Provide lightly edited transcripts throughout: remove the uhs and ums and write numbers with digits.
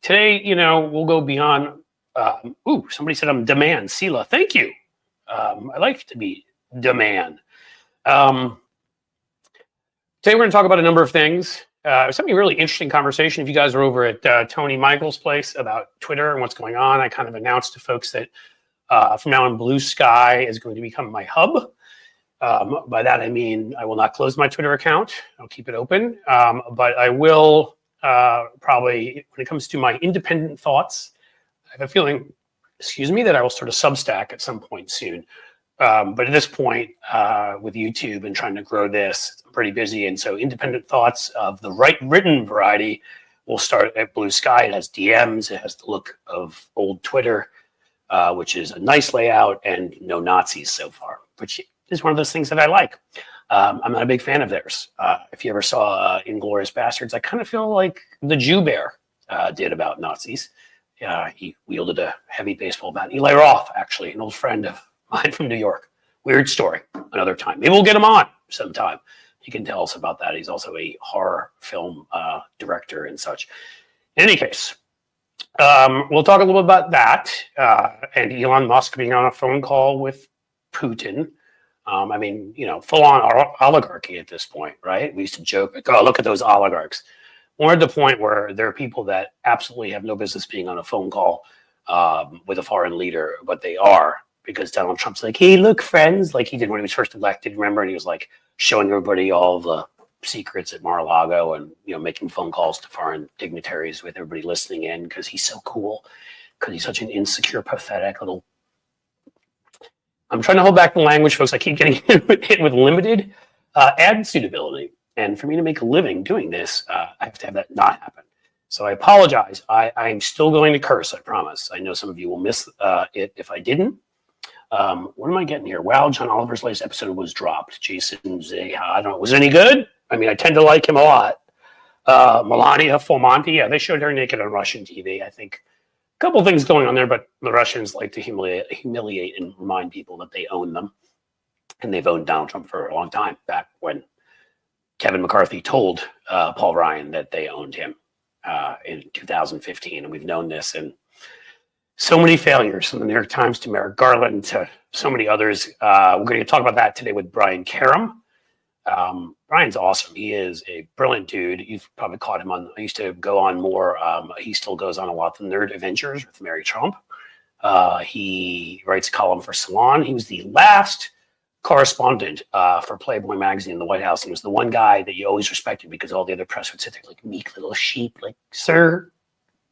Today, we'll go beyond. Somebody said I'm demand. Sela, thank you. I like to be demand. Today, we're going to talk about a number of things. It was something really interesting conversation. If you guys are over at Tony Michael's place about Twitter and what's going on, I kind of announced to folks that from now on, Blue Sky is going to become my hub. By that, I mean I will not close my Twitter account. I'll keep it open. But I will probably, when it comes to my independent thoughts, I have a feeling, that I will start a Substack at some point soon. But at this point, with YouTube and trying to grow this, I'm pretty busy. And so independent thoughts of the written variety will start at Blue Sky. It has DMs. It has the look of old Twitter, which is a nice layout and no Nazis so far, which is one of those things that I like. I'm not a big fan of theirs. If you ever saw Inglourious Bastards, I kind of feel like the Jew Bear did about Nazis. He wielded a heavy baseball bat. Eli Roth, actually, an old friend of mine from New York. Weird story, another time. Maybe we'll get him on sometime. He can tell us about that. He's also a horror film director and such. In any case, we'll talk a little bit about that and Elon Musk being on a phone call with Putin. Full-on oligarchy at this point, right? We used to joke, like, oh, look at those oligarchs. We're at the point where there are people that absolutely have no business being on a phone call with a foreign leader, but they are, because Donald Trump's like, hey, look, friends, like he did when he was first elected, remember? And he was like showing everybody all the secrets at Mar-a-Lago and, making phone calls to foreign dignitaries with everybody listening in because he's so cool, because he's such an insecure, pathetic little... I'm trying to hold back the language, folks. I keep getting hit with limited ad suitability. And for me to make a living doing this, I have to have that not happen. So I apologize. I'm still going to curse, I promise. I know some of you will miss it if I didn't. What am I getting here? Wow, John Oliver's latest episode was dropped. Jason Zeha, I don't know. Was it any good? I mean, I tend to like him a lot. Melania Formonti, yeah, they showed her naked on Russian TV. I think a couple things going on there, but the Russians like to humiliate and remind people that they own them. And they've owned Donald Trump for a long time, back when Kevin McCarthy told Paul Ryan that they owned him in 2015. And we've known this, and so many failures from the New York Times to Merrick Garland to so many others. We're going to talk about that today with Brian Karem. Brian's awesome. He is a brilliant dude. You've probably caught him on, I used to go on more. He still goes on a lot, The Nerd Adventures with Mary Trump. He writes a column for Salon. He was the last correspondent for Playboy magazine in the White House. He was the one guy that you always respected because all the other press would sit there like meek little sheep, like, sir,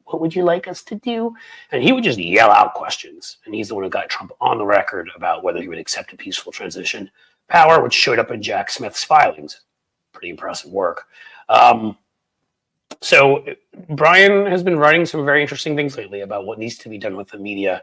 what would you like us to do? And he would just yell out questions. And he's the one who got Trump on the record about whether he would accept a peaceful transition power, which showed up in Jack Smith's filings. Pretty impressive work. So Brian has been writing some very interesting things lately about what needs to be done with the media.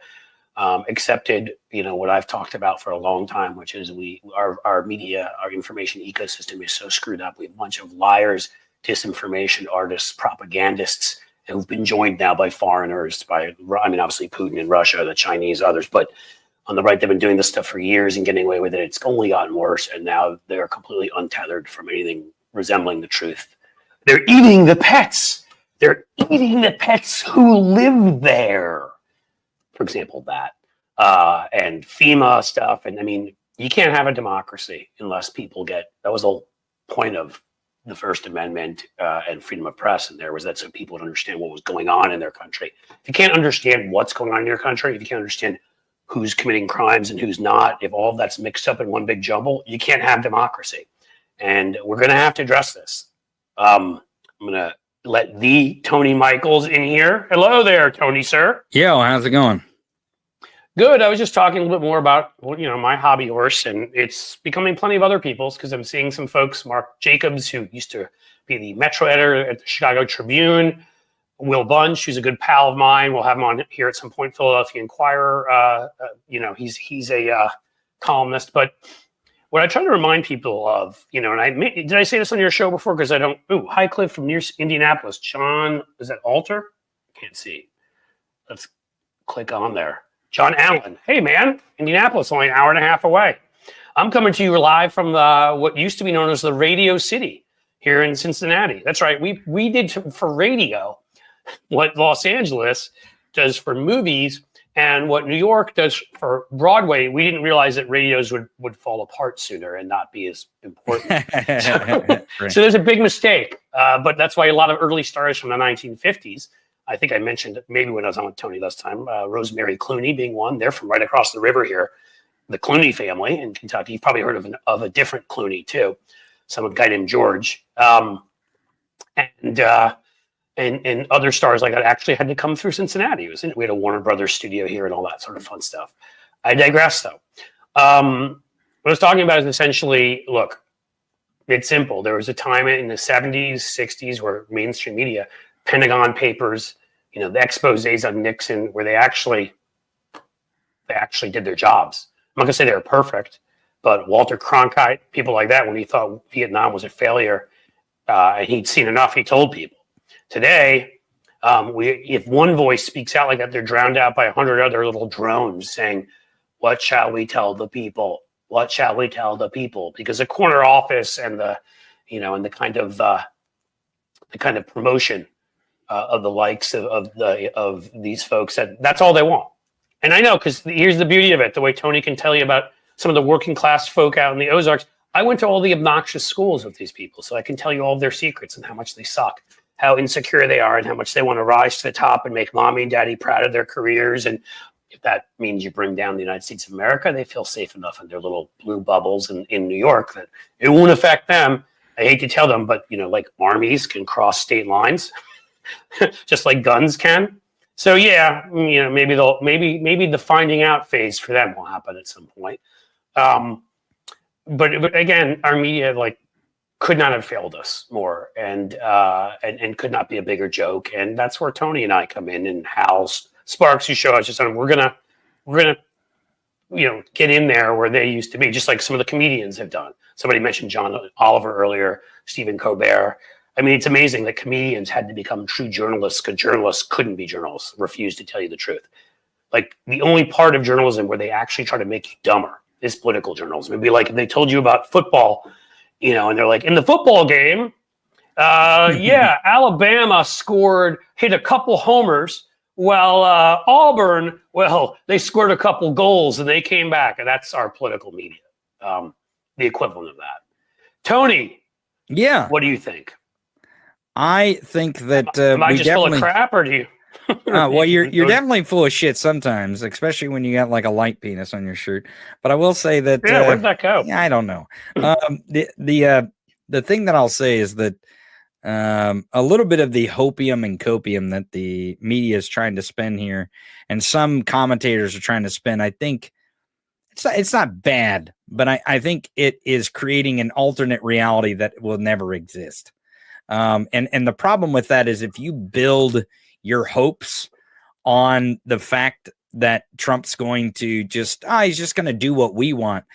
Accepted, what I've talked about for a long time, which is our media, our information ecosystem is so screwed up. We have a bunch of liars, disinformation artists, propagandists who've been joined now by foreigners, obviously Putin and Russia, the Chinese, others, but on the right, they've been doing this stuff for years and getting away with it. It's only gotten worse, and now they're completely untethered from anything resembling the truth. They're eating the pets. They're eating the pets who live there. For example, that and FEMA stuff. And I mean, you can't have a democracy unless people that was the point of the First Amendment and freedom of press. And there was that so people would understand what was going on in their country. If you can't understand what's going on in your country, if you can't understand who's committing crimes and who's not, if all of that's mixed up in one big jumble, you can't have democracy. And we're going to have to address this. I'm going to let the Tony Michaels in here. Hello there, Tony, sir. Yo, how's it going? Good. I was just talking a little bit more about, my hobby horse, and it's becoming plenty of other people's, because I'm seeing some folks, Mark Jacobs, who used to be the Metro editor at the Chicago Tribune, Will Bunch, who's a good pal of mine. We'll have him on here at some point, Philadelphia Inquirer. He's a columnist. But what I try to remind people of, and did I say this on your show before? Because I don't. Hi, Cliff from near Indianapolis. John, is that Alter? Can't see. Let's click on there. John Allen. Hey, man, Indianapolis, only an hour and a half away. I'm coming to you live from what used to be known as the Radio City here in Cincinnati. That's right. We did for radio what Los Angeles does for movies and what New York does for Broadway. We didn't realize that radios would fall apart sooner and not be as important. So there's a big mistake. But that's why a lot of early stars from the 1950s, I think I mentioned it maybe when I was on with Tony last time, Rosemary Clooney being one. They're from right across the river here. The Clooney family in Kentucky. You've probably heard of a different Clooney too. Some guy named George. And other stars like that actually had to come through Cincinnati. We had a Warner Brothers studio here and all that sort of fun stuff. I digress, though. What I was talking about is essentially, look, it's simple. There was a time in the 70s, 60s where mainstream media, Pentagon Papers, the exposés on Nixon, where they actually did their jobs. I'm not going to say they were perfect, but Walter Cronkite, people like that, when he thought Vietnam was a failure, and he'd seen enough, he told people. Today, if one voice speaks out like that, they're drowned out by 100 other little drones saying, "What shall we tell the people? What shall we tell the people?" Because the corner office and the kind of promotion of the likes of these folks, that's all they want. And I know, because here's the beauty of it. The way Tony can tell you about some of the working class folk out in the Ozarks. I went to all the obnoxious schools with these people, so I can tell you all of their secrets and how much they suck, how insecure they are, and how much they want to rise to the top and make mommy and daddy proud of their careers. And if that means you bring down the United States of America, they feel safe enough in their little blue bubbles in New York that it won't affect them. I hate to tell them, but like armies can cross state lines, just like guns can. So yeah, maybe the finding out phase for them will happen at some point. But again, our media could not have failed us more, and could not be a bigger joke. And that's where Tony and I come in, and Hal Sparks, who show us just we're gonna get in there where they used to be, just like some of the comedians have done. Somebody mentioned John Oliver earlier, Stephen Colbert. I mean, it's amazing that comedians had to become true journalists because journalists couldn't be journalists, refused to tell you the truth. Like, the only part of journalism where they actually try to make you dumber is political journalism. It'd be like if they told you about football, and they're like, in the football game, Alabama hit a couple homers, while Auburn, they scored a couple goals and they came back. And that's our political media, the equivalent of that. Tony, yeah, what do you think? I think that am I just full of crap, or do you? Well, you're definitely full of shit sometimes, especially when you got like a light penis on your shirt. But I will say that where'd that go? Yeah, I don't know. The thing that I'll say is that a little bit of the hopium and copium that the media is trying to spend here, and some commentators are trying to spend, I think it's not bad, but I think it is creating an alternate reality that will never exist. And the problem with that is if you build your hopes on the fact that Trump's going to he's just going to do what we want,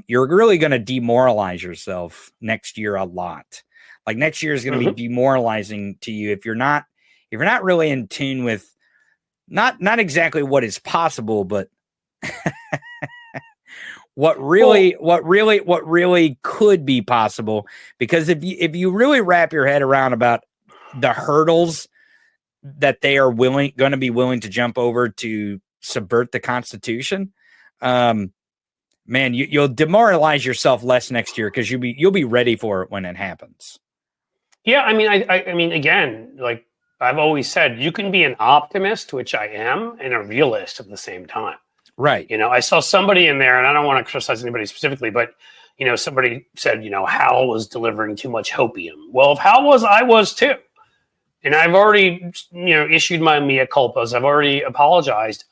you're really going to demoralize yourself next year a lot. Like, next year is going to be demoralizing to you if you're not really in tune with not exactly what is possible, but what really could be possible. Because if you really wrap your head around about the hurdles that they are going to be willing to jump over to subvert the Constitution, man, you'll demoralize yourself less next year because you'll be ready for it when it happens. Yeah, I mean, again, like I've always said, you can be an optimist, which I am, and a realist at the same time. Right. I saw somebody in there, and I don't want to criticize anybody specifically, but somebody said, Hal was delivering too much hopium. Well, if Hal was, I was too. And I've already, issued my mea culpas. I've already apologized.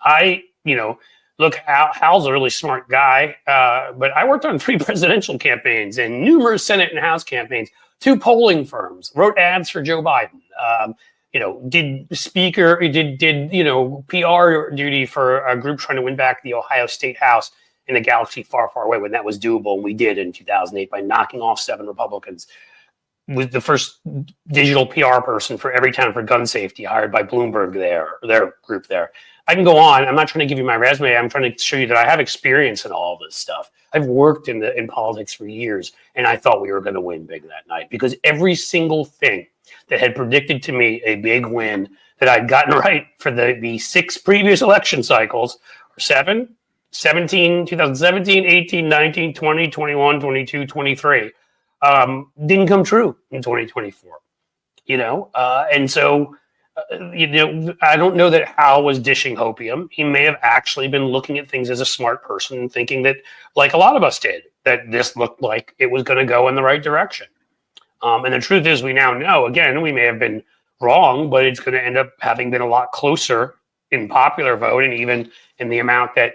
Look, Hal's a really smart guy, but I worked on 3 presidential campaigns and numerous Senate and House campaigns, 2 polling firms, wrote ads for Joe Biden, did PR duty for a group trying to win back the Ohio State House in a galaxy far, far away when that was doable. And we did in 2008 by knocking off 7 Republicans. Was the first digital PR person for every town for gun safety hired by Bloomberg their group there. I can go on. I'm not trying to give you my resume. I'm trying to show you that I have experience in all of this stuff. I've worked in politics for years, and I thought we were going to win big that night because every single thing that had predicted to me a big win that I'd gotten right for the 6 previous election cycles, or 7, 17, 2017, 18, 19, 20, 21, 22, 23, didn't come true in 2024. And so I don't know that Hal was dishing hopium. He may have actually been looking at things as a smart person and thinking that, like a lot of us did, that this looked like it was going to go in the right direction. And the truth is, we now know, again, we may have been wrong, but it's going to end up having been a lot closer in popular vote and even in the amount that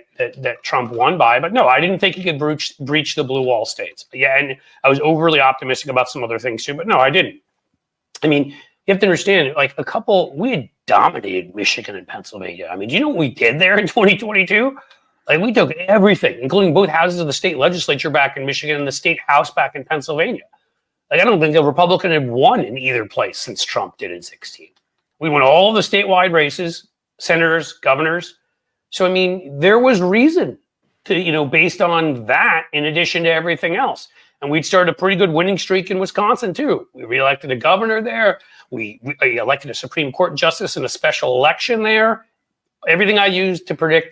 Trump won by. But no, I didn't think he could breach the blue wall states. Yeah, and I was overly optimistic about some other things too, but no, I didn't. I mean, you have to understand, like we had dominated Michigan and Pennsylvania. I mean, do you know what we did there in 2022? Like, we took everything, including both houses of the state legislature back in Michigan and the state house back in Pennsylvania. Like, I don't think a Republican had won in either place since Trump did in 2016. We won all of the statewide races, senators, governors. So, I mean, there was reason to, based on that, in addition to everything else. And we'd started a pretty good winning streak in Wisconsin, too. We reelected a governor there. We elected a Supreme Court justice in a special election there. Everything I used to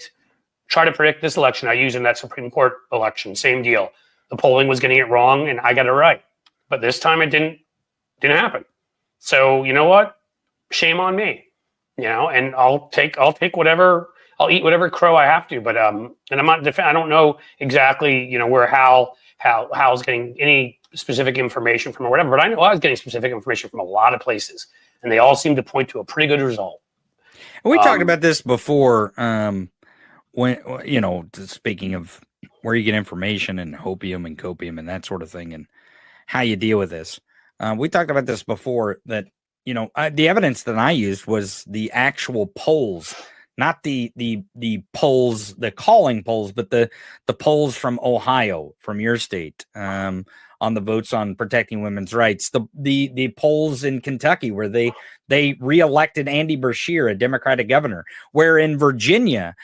try to predict this election, I used in that Supreme Court election. Same deal. The polling was getting it wrong, and I got it right. But this time it didn't happen. So you know what? Shame on me. And I'll take whatever. I'll eat whatever crow I have to. But and I'm not. I don't know exactly where Hal's getting any specific information from or whatever. But I know I was getting specific information from a lot of places, and they all seem to point to a pretty good result. We talked about this before. When speaking of where you get information and hopium and copium and that sort of thing, and how you deal with this. We talked about this before that, the evidence that I used was the actual polls, not the polls, the calling polls, but the polls from Ohio, from your state, on the votes on protecting women's rights, the polls in Kentucky where they reelected Andy Beshear, a Democratic governor, where in Virginia,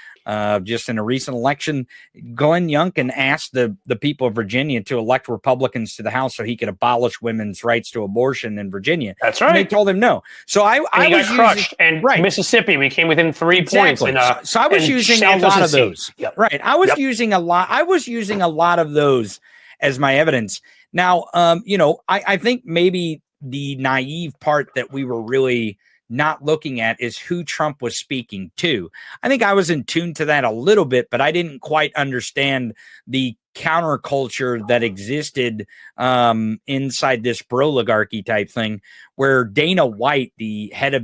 just in a recent election, Glenn Youngkin asked the people of Virginia to elect Republicans to the House so he could abolish women's rights to abortion in Virginia. That's right. And they told him no. So I was got crushed. And right. Mississippi, we came within 3 points. So I was using a lot of those. Yep. Right. I was using a lot of those as my evidence. Now, I think maybe the naive part that we were really not looking at is who Trump was speaking to. I think I was in tune to that a little bit, but I didn't quite understand the counterculture that existed inside this broligarchy type thing, where Dana White, the head of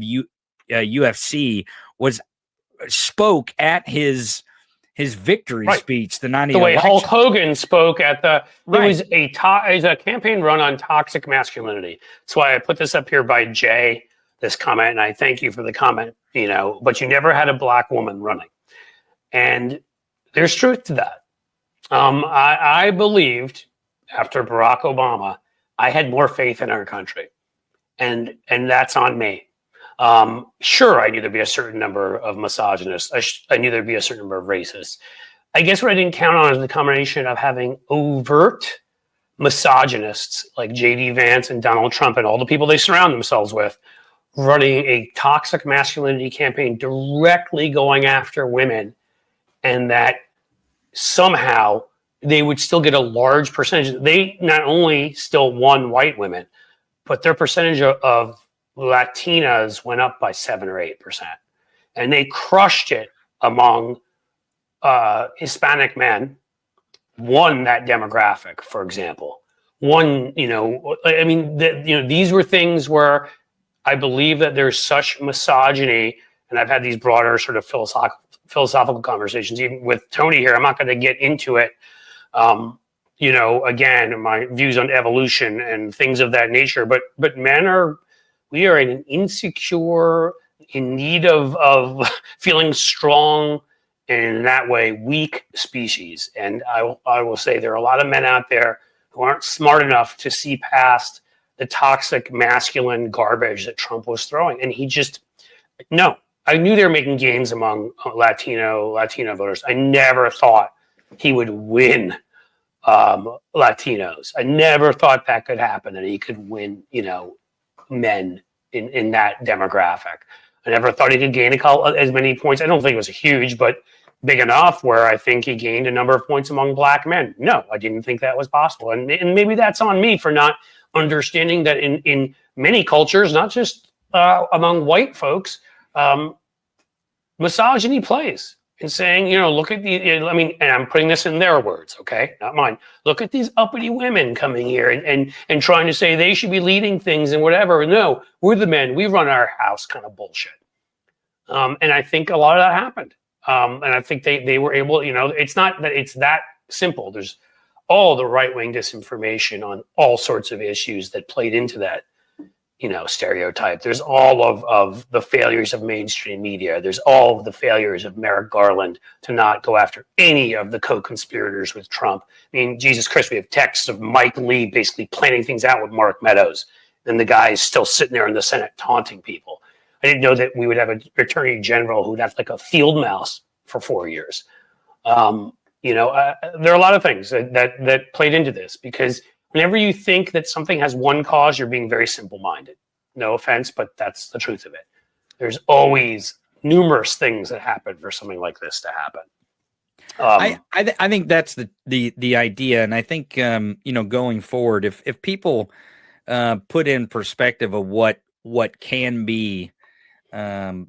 UFC, spoke at his victory speech, the way election. Hulk Hogan spoke at the. It was a campaign run on toxic masculinity. That's why I put this up here by Jay. This comment, and I thank you for the comment, but you never had a black woman running. And there's truth to that. I believed after Barack Obama, I had more faith in our country. And that's on me. Sure, I knew there'd be a certain number of misogynists. I knew there'd be a certain number of racists. I guess what I didn't count on is the combination of having overt misogynists like J.D. Vance and Donald Trump and all the people they surround themselves with, running a toxic masculinity campaign directly going after women, and that somehow they would still get a large percentage. They not only still won white women, but their percentage of Latinas went up by 7 or 8%. And they crushed it among Hispanic men, won that demographic, for example. These were things where I believe that there's such misogyny, and I've had these broader sort of philosophical conversations, even with Tony here. I'm not going to get into it. Again, my views on evolution and things of that nature. But we are an insecure, in need of feeling strong, and in that way, weak species. And I will say there are a lot of men out there who aren't smart enough to see past the toxic masculine garbage that Trump was throwing. And he just, no, I knew they were making gains among Latino voters. I never thought he would win Latinos. I never thought that could happen, and he could win, men in that demographic. I never thought he could gain as many points. I don't think it was huge, but big enough where I think he gained a number of points among black men. No, I didn't think that was possible. And maybe that's on me for not understanding that in many cultures, not just among white folks, misogyny plays. And saying, look at and I'm putting this in their words, okay, not mine. Look at these uppity women coming here and trying to say they should be leading things and whatever. No, we're the men. We run our house kind of bullshit. And I think a lot of that happened. And I think they were able, it's not that it's that simple. There's all the right-wing disinformation on all sorts of issues that played into that, stereotype. There's all of the failures of mainstream media. There's all of the failures of Merrick Garland to not go after any of the co-conspirators with Trump. I mean, Jesus Christ, we have texts of Mike Lee basically planning things out with Mark Meadows. And the guy is still sitting there in the Senate taunting people. I didn't know that we would have an attorney general who'd have like a field mouse for 4 years. There are a lot of things that played into this, because whenever you think that something has one cause, you're being very simple-minded. No offense, but that's the truth of it. There's always numerous things that happen for something like this to happen. I think that's the idea, and I think going forward, if people put in perspective of what can be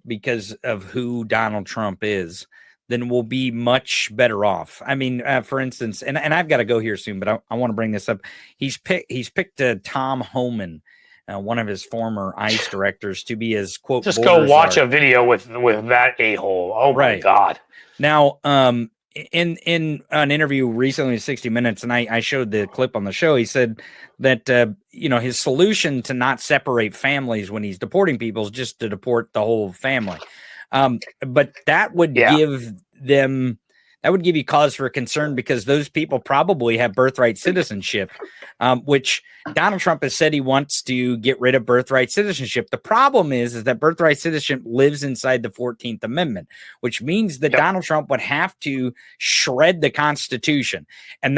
because of who Donald Trump is, then we'll be much better off. I mean, for instance, and I've got to go here soon, but I want to bring this up. He's picked Tom Homan, one of his former ICE directors, to be his quote. Just go watch a video with that a-hole. Oh my God. Now, in an interview recently, 60 Minutes, and I showed the clip on the show, he said that his solution to not separate families when he's deporting people is just to deport the whole family. But that would give you cause for concern, because those people probably have birthright citizenship, which Donald Trump has said he wants to get rid of birthright citizenship. The problem is that birthright citizenship lives inside the 14th Amendment, which means that Donald Trump would have to shred the Constitution. And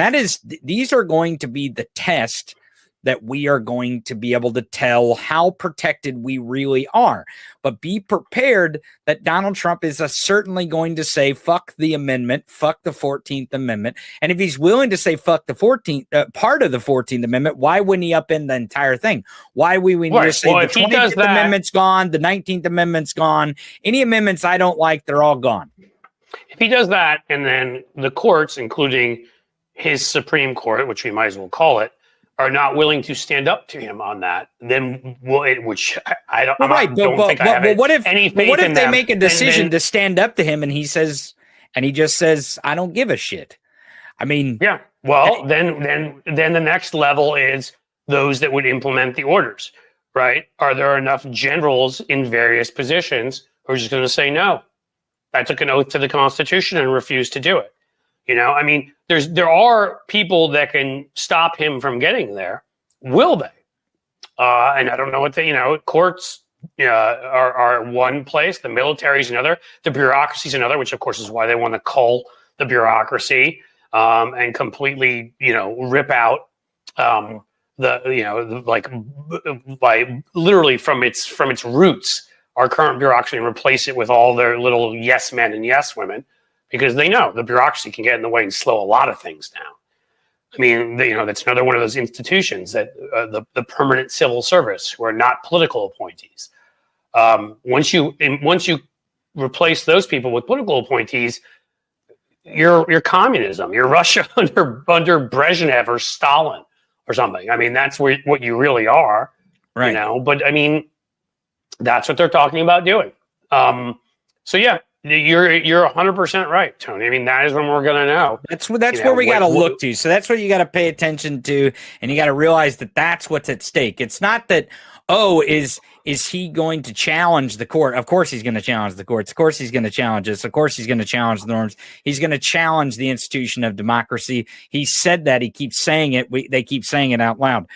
these are going to be the test that we are going to be able to tell how protected we really are. But be prepared that Donald Trump is certainly going to say, fuck the amendment, fuck the 14th Amendment. And if he's willing to say fuck the 14th part of the 14th Amendment, why wouldn't he upend the entire thing? Why would we need to say the 25th Amendment's gone, the 19th Amendment's gone, any amendments I don't like, they're all gone. If he does that, and then the courts, including his Supreme Court, which we might as well call it, are not willing to stand up to him on that, then which I don't. Right, but what if they them, make a decision to stand up to him, and he just says, "I don't give a shit." I mean, yeah. Well, then the next level is those that would implement the orders. Right? Are there enough generals in various positions who are just going to say no? I took an oath to the Constitution and refused to do it. I mean, there are people that can stop him from getting there. Will they? And I don't know what courts are one place, the military is another, the bureaucracy is another, which of course is why they want to cull the bureaucracy and completely, rip out by literally from its roots, our current bureaucracy, and replace it with all their little yes men and yes women. Because they know the bureaucracy can get in the way and slow a lot of things down. I mean, that's another one of those institutions that the permanent civil service, who are not political appointees. Once you replace those people with political appointees, you're communism. You're Russia under Brezhnev or Stalin or something. I mean, that's what you really are. Right. But I mean, that's what they're talking about doing. So yeah. You're 100% right, Tony. I mean, that is when we're going to know. That's where we got to look to. So that's what you got to pay attention to, and you got to realize that that's what's at stake. It's not that, Oh, is he going to challenge the court? Of course he's going to challenge the courts. Of course he's going to challenge us. Of course he's going to challenge the norms. He's going to challenge the institution of democracy. He said that. He keeps saying it. They keep saying it out loud.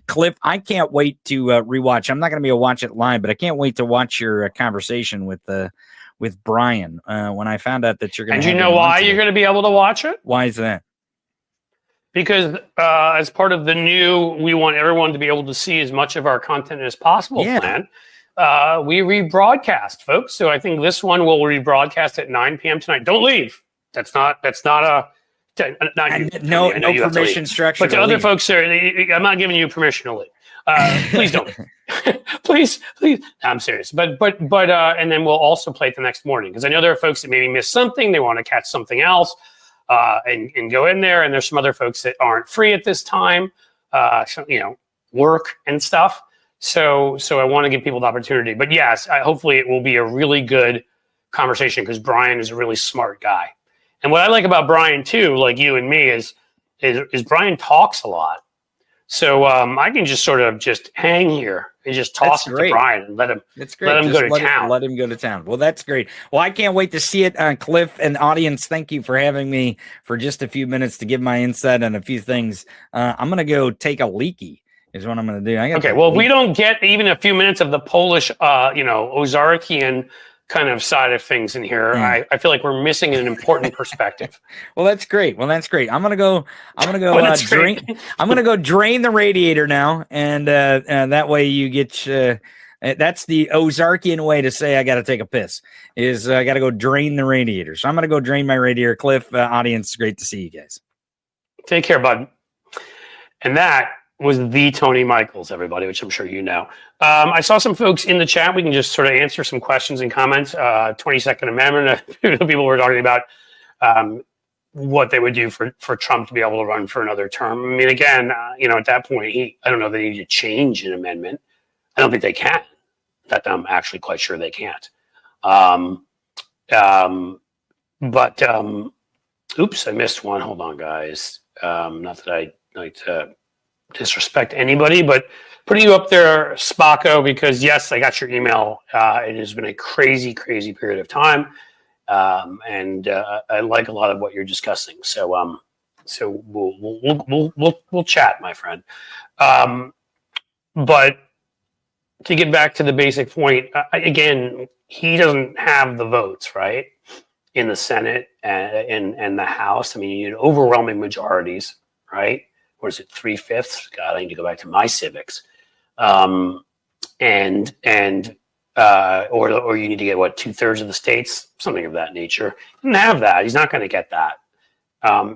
Cliff, I can't wait to rewatch. I'm not going to be able to watch it live, but I can't wait to watch your conversation with Brian when I found out that you're going to. And you know why you're going to be able to watch it? Why is that? Because as part of the new, we want everyone to be able to see as much of our content as possible plan, we rebroadcast, folks. So I think this one will rebroadcast at 9 p.m. tonight. Don't leave. That's not a no permission structure. But to other folks, I'm not giving you permission to leave. Please don't. please. I'm serious. But and then we'll also play it the next morning, because I know there are folks that maybe missed something. They want to catch something else. And go in there, and there's some other folks that aren't free at this time, work and stuff. So I want to give people the opportunity. But yes, hopefully it will be a really good conversation, because Brian is a really smart guy. And what I like about Brian too, like you and me, is Brian talks a lot. So I can just sort of just hang here and just toss it to Brian and let him. That's great. Let him go to town. Let him go to town. Well, that's great. Well, I can't wait to see it. Cliff and audience, thank you for having me for just a few minutes to give my insight on a few things. I'm going to go take a leaky. Is what I'm going to do. Okay. Well, we don't get even a few minutes of the Polish, Ozarkian kind of side of things in here. I feel like we're missing an important perspective. Well, that's great. I'm gonna go drain. I'm gonna go drain the radiator now, and that way you get. That's the Ozarkian way to say I got to take a piss. Is I got to go drain the radiator. So I'm gonna go drain my radiator. Cliff, audience, great to see you guys. Take care, bud. And that was the Tony Michaels, everybody, which I'm sure you know. I saw some folks in the chat. We can just sort of answer some questions and comments. 22nd Amendment. People were talking about what they would do for Trump to be able to run for another term. I mean, again, at that point, I don't know if they need to change an amendment. I don't think they can. In fact, I'm actually quite sure they can't. Oops, I missed one. Hold on, guys. Not that I like to disrespect anybody, but putting you up there, Spacco, because yes, I got your email. It has been a crazy, crazy period of time, and I like a lot of what you're discussing. So we'll chat, my friend. But to get back to the basic point, again, he doesn't have the votes, right, in the Senate and the House. I mean, you need overwhelming majorities, right? What is it, 3/5? God, I need to go back to my civics. Or you need to get 2/3 of the states, something of that nature. He doesn't have that. He's not going to get that.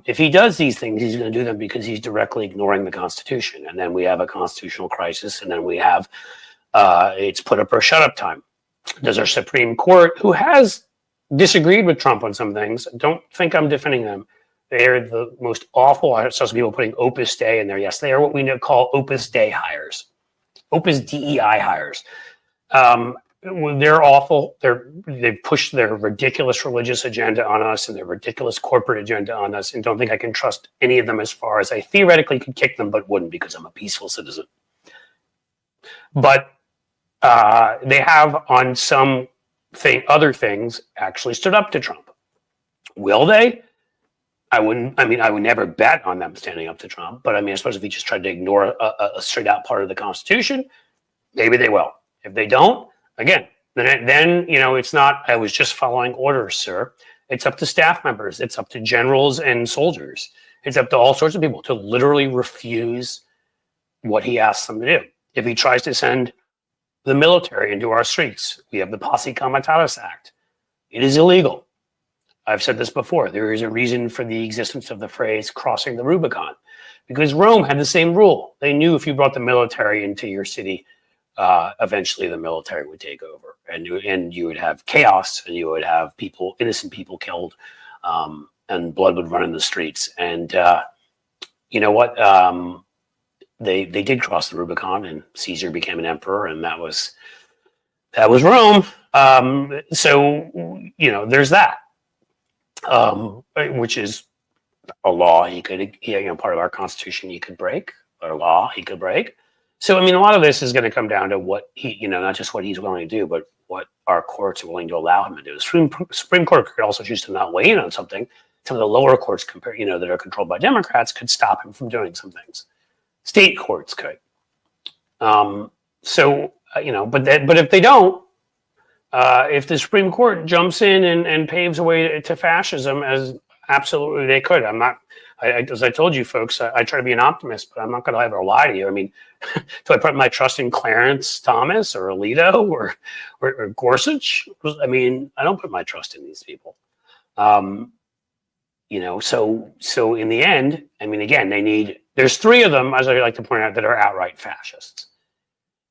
If he does these things, he's going to do them because he's directly ignoring the Constitution. And then we have a constitutional crisis, and then we have it's put up or shut up time. Does our Supreme Court, who has disagreed with Trump on some things, don't think I'm defending them. They're the most awful. I saw some people putting Opus Dei in there. Yes, they are what we call Opus Dei hires, Opus DEI hires. They're awful. They've pushed their ridiculous religious agenda on us and their ridiculous corporate agenda on us, and don't think I can trust any of them as far as I theoretically could kick them, but wouldn't, because I'm a peaceful citizen. But they have on some other things actually stood up to Trump. Will they? I would never bet on them standing up to Trump, but I suppose if he just tried to ignore a straight out part of the Constitution, maybe they will. If they don't, again, then it's not, I was just following orders, sir. It's up to staff members. It's up to generals and soldiers. It's up to all sorts of people to literally refuse what he asks them to do. If he tries to send the military into our streets, we have the Posse Comitatus Act. It is illegal. I've said this before. There is a reason for the existence of the phrase crossing the Rubicon, because Rome had the same rule. They knew if you brought the military into your city, eventually the military would take over, and you would have chaos, and you would have innocent people killed, and blood would run in the streets. And you know what? They did cross the Rubicon, and Caesar became an emperor, and that was Rome. So there's that. Which is a law he could, part of our Constitution he could break, or a law he could break. So, I mean, a lot of this is going to come down to what he, not just what he's willing to do, but what our courts are willing to allow him to do. The Supreme Court could also choose to not weigh in on something. Some of the lower courts, that are controlled by Democrats, could stop him from doing some things. State courts could. But if they don't, if the Supreme Court jumps in and paves a way to fascism, as absolutely they could. As I told you folks, I try to be an optimist, but I'm not going to ever lie to you. I mean, do I put my trust in Clarence Thomas or Alito or Gorsuch? I mean, I don't put my trust in these people. So in the end, I mean, again, there's three of them, as I like to point out, that are outright fascists.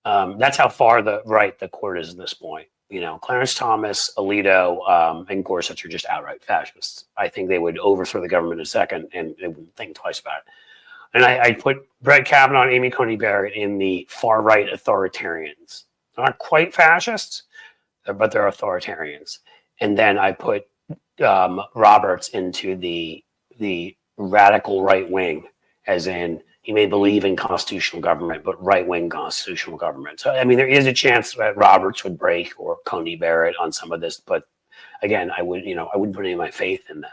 That's how far the court is at this point. Clarence Thomas, Alito, and Gorsuch are just outright fascists. I think they would overthrow the government in a second, and they wouldn't think twice about it. And I put Brett Kavanaugh and Amy Coney Barrett in the far right authoritarians. They're not quite fascists, but they're authoritarians. And then I put Roberts into the radical right wing, as in he may believe in constitutional government, but right-wing constitutional government. So, I mean, there is a chance that Roberts would break or Coney Barrett on some of this, but again, I wouldn't put any of my faith in them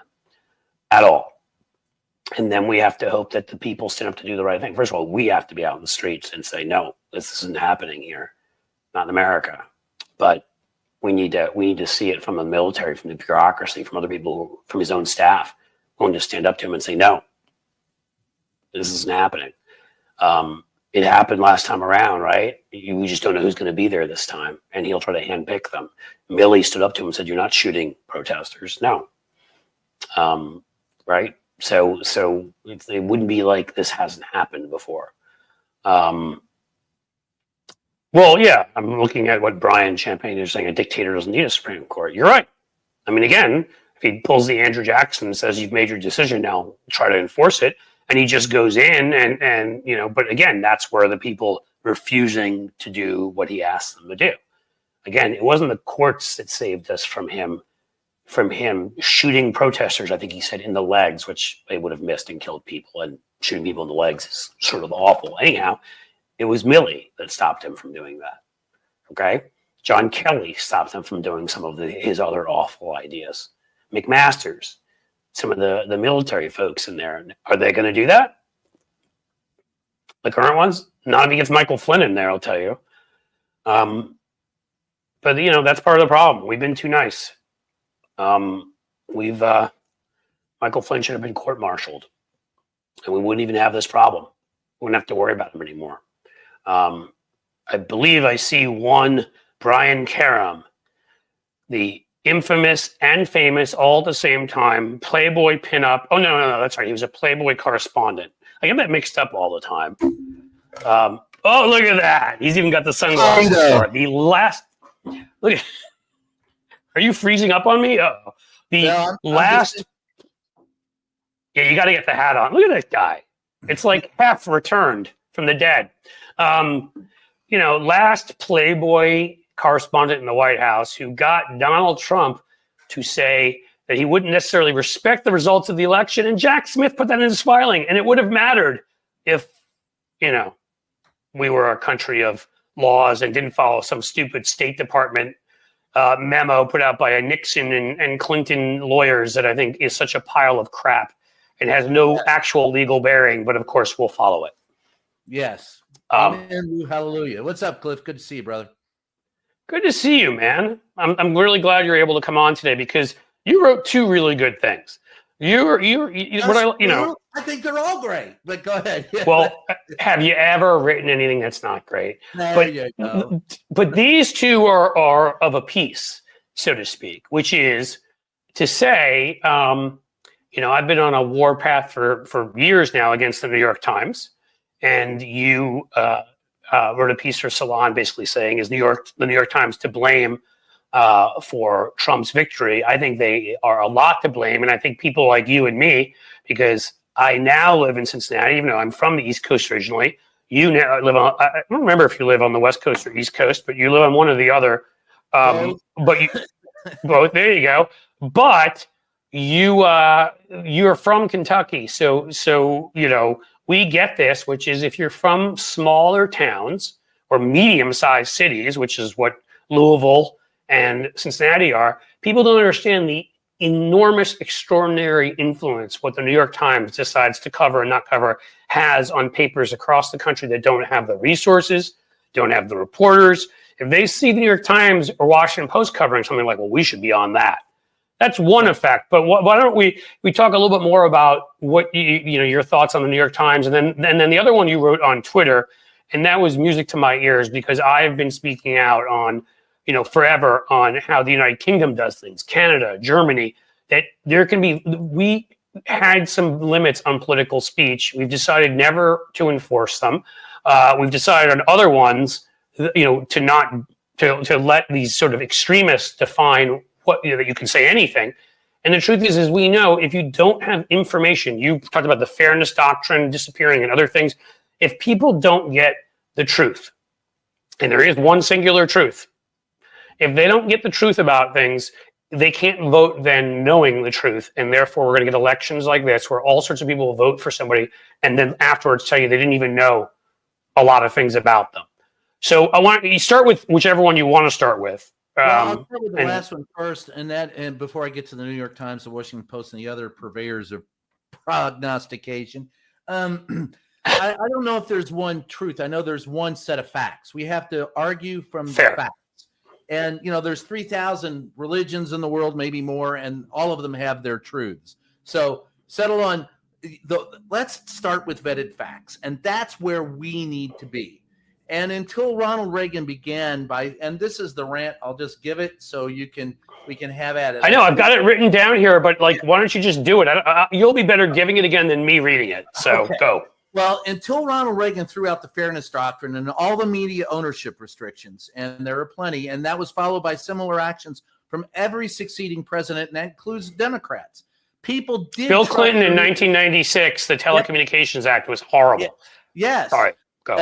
at all. And then we have to hope that the people stand up to do the right thing. First of all, we have to be out in the streets and say, no, this isn't happening here, not in America. But we need to see it from the military, from the bureaucracy, from other people, from his own staff, willing to stand up to him and say, no, this isn't happening. It happened last time around, right? We just don't know who's going to be there this time, and he'll try to handpick them. Milley stood up to him and said, "You're not shooting protesters." No, right? So it wouldn't be like this hasn't happened before. Well, yeah, I'm looking at what Brian Champagne is saying. A dictator doesn't need a Supreme Court. You're right. I mean, again, if he pulls the Andrew Jackson and says, "You've made your decision, now try to enforce it," and he just goes in and but again, that's where the people refusing to do what he asked them to do. Again, it wasn't the courts that saved us from him shooting protesters, I think he said, in the legs, which they would have missed and killed people, and shooting people in the legs is sort of awful. Anyhow, it was Milley that stopped him from doing that. Okay? John Kelly stopped him from doing some of his other awful ideas. McMaster's, some of the military folks in there. Are they going to do that? The current ones? Not if he gets Michael Flynn in there, I'll tell you. But, that's part of the problem. We've been too nice. Michael Flynn should have been court-martialed. And we wouldn't even have this problem. We wouldn't have to worry about him anymore. I believe I see one Brian Karem, the infamous and famous all at the same time Playboy pinup. Oh, no, that's right. He was a Playboy correspondent. I get that mixed up all the time. Oh, look at that. He's even got the sunglasses for it. The last... Look at... Are you freezing up on me? Oh, Yeah, you got to get the hat on. Look at this guy. It's like half returned from the dead. Last Playboy correspondent in the White House who got Donald Trump to say that he wouldn't necessarily respect the results of the election. And Jack Smith put that in his filing. And it would have mattered if, we were a country of laws and didn't follow some stupid State Department memo put out by a Nixon and Clinton lawyers that I think is such a pile of crap and has no actual legal bearing, but of course we'll follow it. Yes. Amen. Hallelujah. What's up, Cliff? Good to see you, brother. Good to see you, man. I'm really glad you're able to come on today because you wrote two really good things. I think they're all great, but go ahead. Well, have you ever written anything that's not great? But these two are of a piece, so to speak, which is to say, I've been on a war path for years now against the New York Times, and you wrote a piece for Salon basically saying, is the New York Times to blame for Trump's victory? I think they are a lot to blame, and I think people like you and me, because I now live in Cincinnati, even though I'm from the East Coast originally. You now live on, I don't remember if you live on the West Coast or East Coast, but you live on one or the other. But you both, there you go. But you're from Kentucky. So we get this, which is if you're from smaller towns or medium-sized cities, which is what Louisville and Cincinnati are, people don't understand the enormous, extraordinary influence what the New York Times decides to cover and not cover has on papers across the country that don't have the resources, don't have the reporters. If they see the New York Times or Washington Post covering something like, well, we should be on that. That's one effect. But why don't we talk a little bit more about what your thoughts on the New York Times, and then the other one you wrote on Twitter, and that was music to my ears because I've been speaking out on forever on how the United Kingdom does things, Canada, Germany, that there can be. We had some limits on political speech. We've decided never to enforce them. We've decided on other ones, to not to let these sort of extremists define what that you can say anything. And the truth is we know if you don't have information, you talked about the fairness doctrine disappearing and other things. If people don't get the truth, and there is one singular truth, if they don't get the truth about things, they can't vote then knowing the truth. And therefore, we're going to get elections like this where all sorts of people will vote for somebody and then afterwards tell you they didn't even know a lot of things about them. So I want you start with whichever one you want to start with. I'll start with the last one first, and before I get to the New York Times, the Washington Post, and the other purveyors of prognostication. I don't know if there's one truth. I know there's one set of facts. We have to argue from the facts. And, there's 3,000 religions in the world, maybe more, and all of them have their truths. So settle on let's start with vetted facts. And that's where we need to be. And until Ronald Reagan began and this is the rant, I'll just give it so we can have at it. I know I've got it written down here, but why don't you just do it? You'll be better giving it again than me reading it. So Go. Well, until Ronald Reagan threw out the fairness doctrine and all the media ownership restrictions, and there are plenty, and that was followed by similar actions from every succeeding president, and that includes Democrats. People did. Bill Clinton in 1996, the Telecommunications Act was horrible. Yes. All right, go.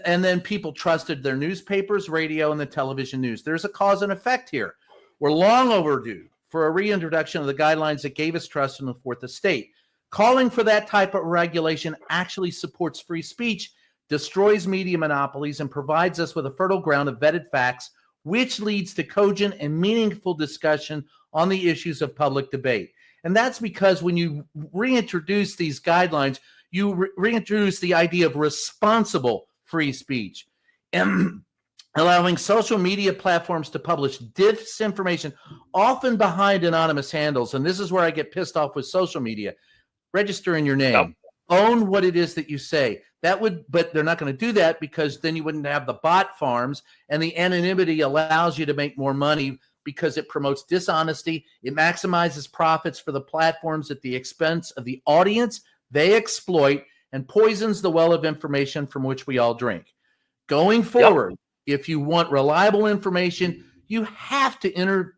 And then people trusted their newspapers, radio, and the television news. There's a cause and effect here. We're long overdue for a reintroduction of the guidelines that gave us trust in the Fourth Estate. Calling for that type of regulation actually supports free speech, destroys media monopolies, and provides us with a fertile ground of vetted facts, which leads to cogent and meaningful discussion on the issues of public debate. And that's because when you reintroduce these guidelines, you reintroduce the idea of responsible free speech, and allowing social media platforms to publish disinformation, often behind anonymous handles. And this is where I get pissed off with social media. Register in your name. Own what it is that you say. But they're not going to do that because then you wouldn't have the bot farms, and the anonymity allows you to make more money because it promotes dishonesty. It maximizes profits for the platforms at the expense of the audience they exploit, and poisons the well of information from which we all drink. Going forward, if you want reliable information, you have to